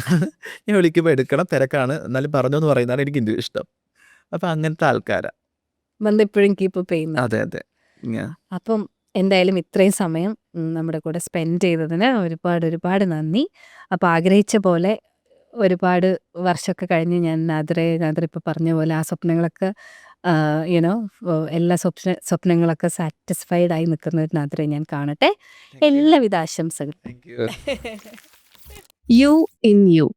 ഞാൻ വിളിക്കുമ്പോൾ എടുക്കണം, തിരക്കാണ് എന്നാലും പറഞ്ഞു എന്ന് പറയുന്നതാണ് എനിക്ക് ഇഷ്ടം. അപ്പം അങ്ങനത്തെ ആൾക്കാരാണ്. ബന്ധം ഇപ്പോഴും കീപ്പപ്പ് ചെയ്യുന്നത്. അതെ അതെ. അപ്പം എന്തായാലും ഇത്രയും സമയം നമ്മുടെ കൂടെ സ്പെൻഡ് ചെയ്തതിന് ഒരുപാട് ഒരുപാട് നന്ദി. അപ്പോൾ ആഗ്രഹിച്ച പോലെ ഒരുപാട് വർഷമൊക്കെ കഴിഞ്ഞ് ഞാൻ നാദ്ര ഇപ്പൊ പറഞ്ഞ പോലെ ആ സ്വപ്നങ്ങളൊക്കെ യുനോ എല്ലാ സ്വപ്നങ്ങളൊക്കെ സാറ്റിസ്ഫൈഡ് ആയി നിൽക്കുന്ന ഒരു നാദ്രയെ ഞാൻ കാണട്ടെ. Thank you. എല്ലാവിധ ആശംസകളും. Thank you. You in You.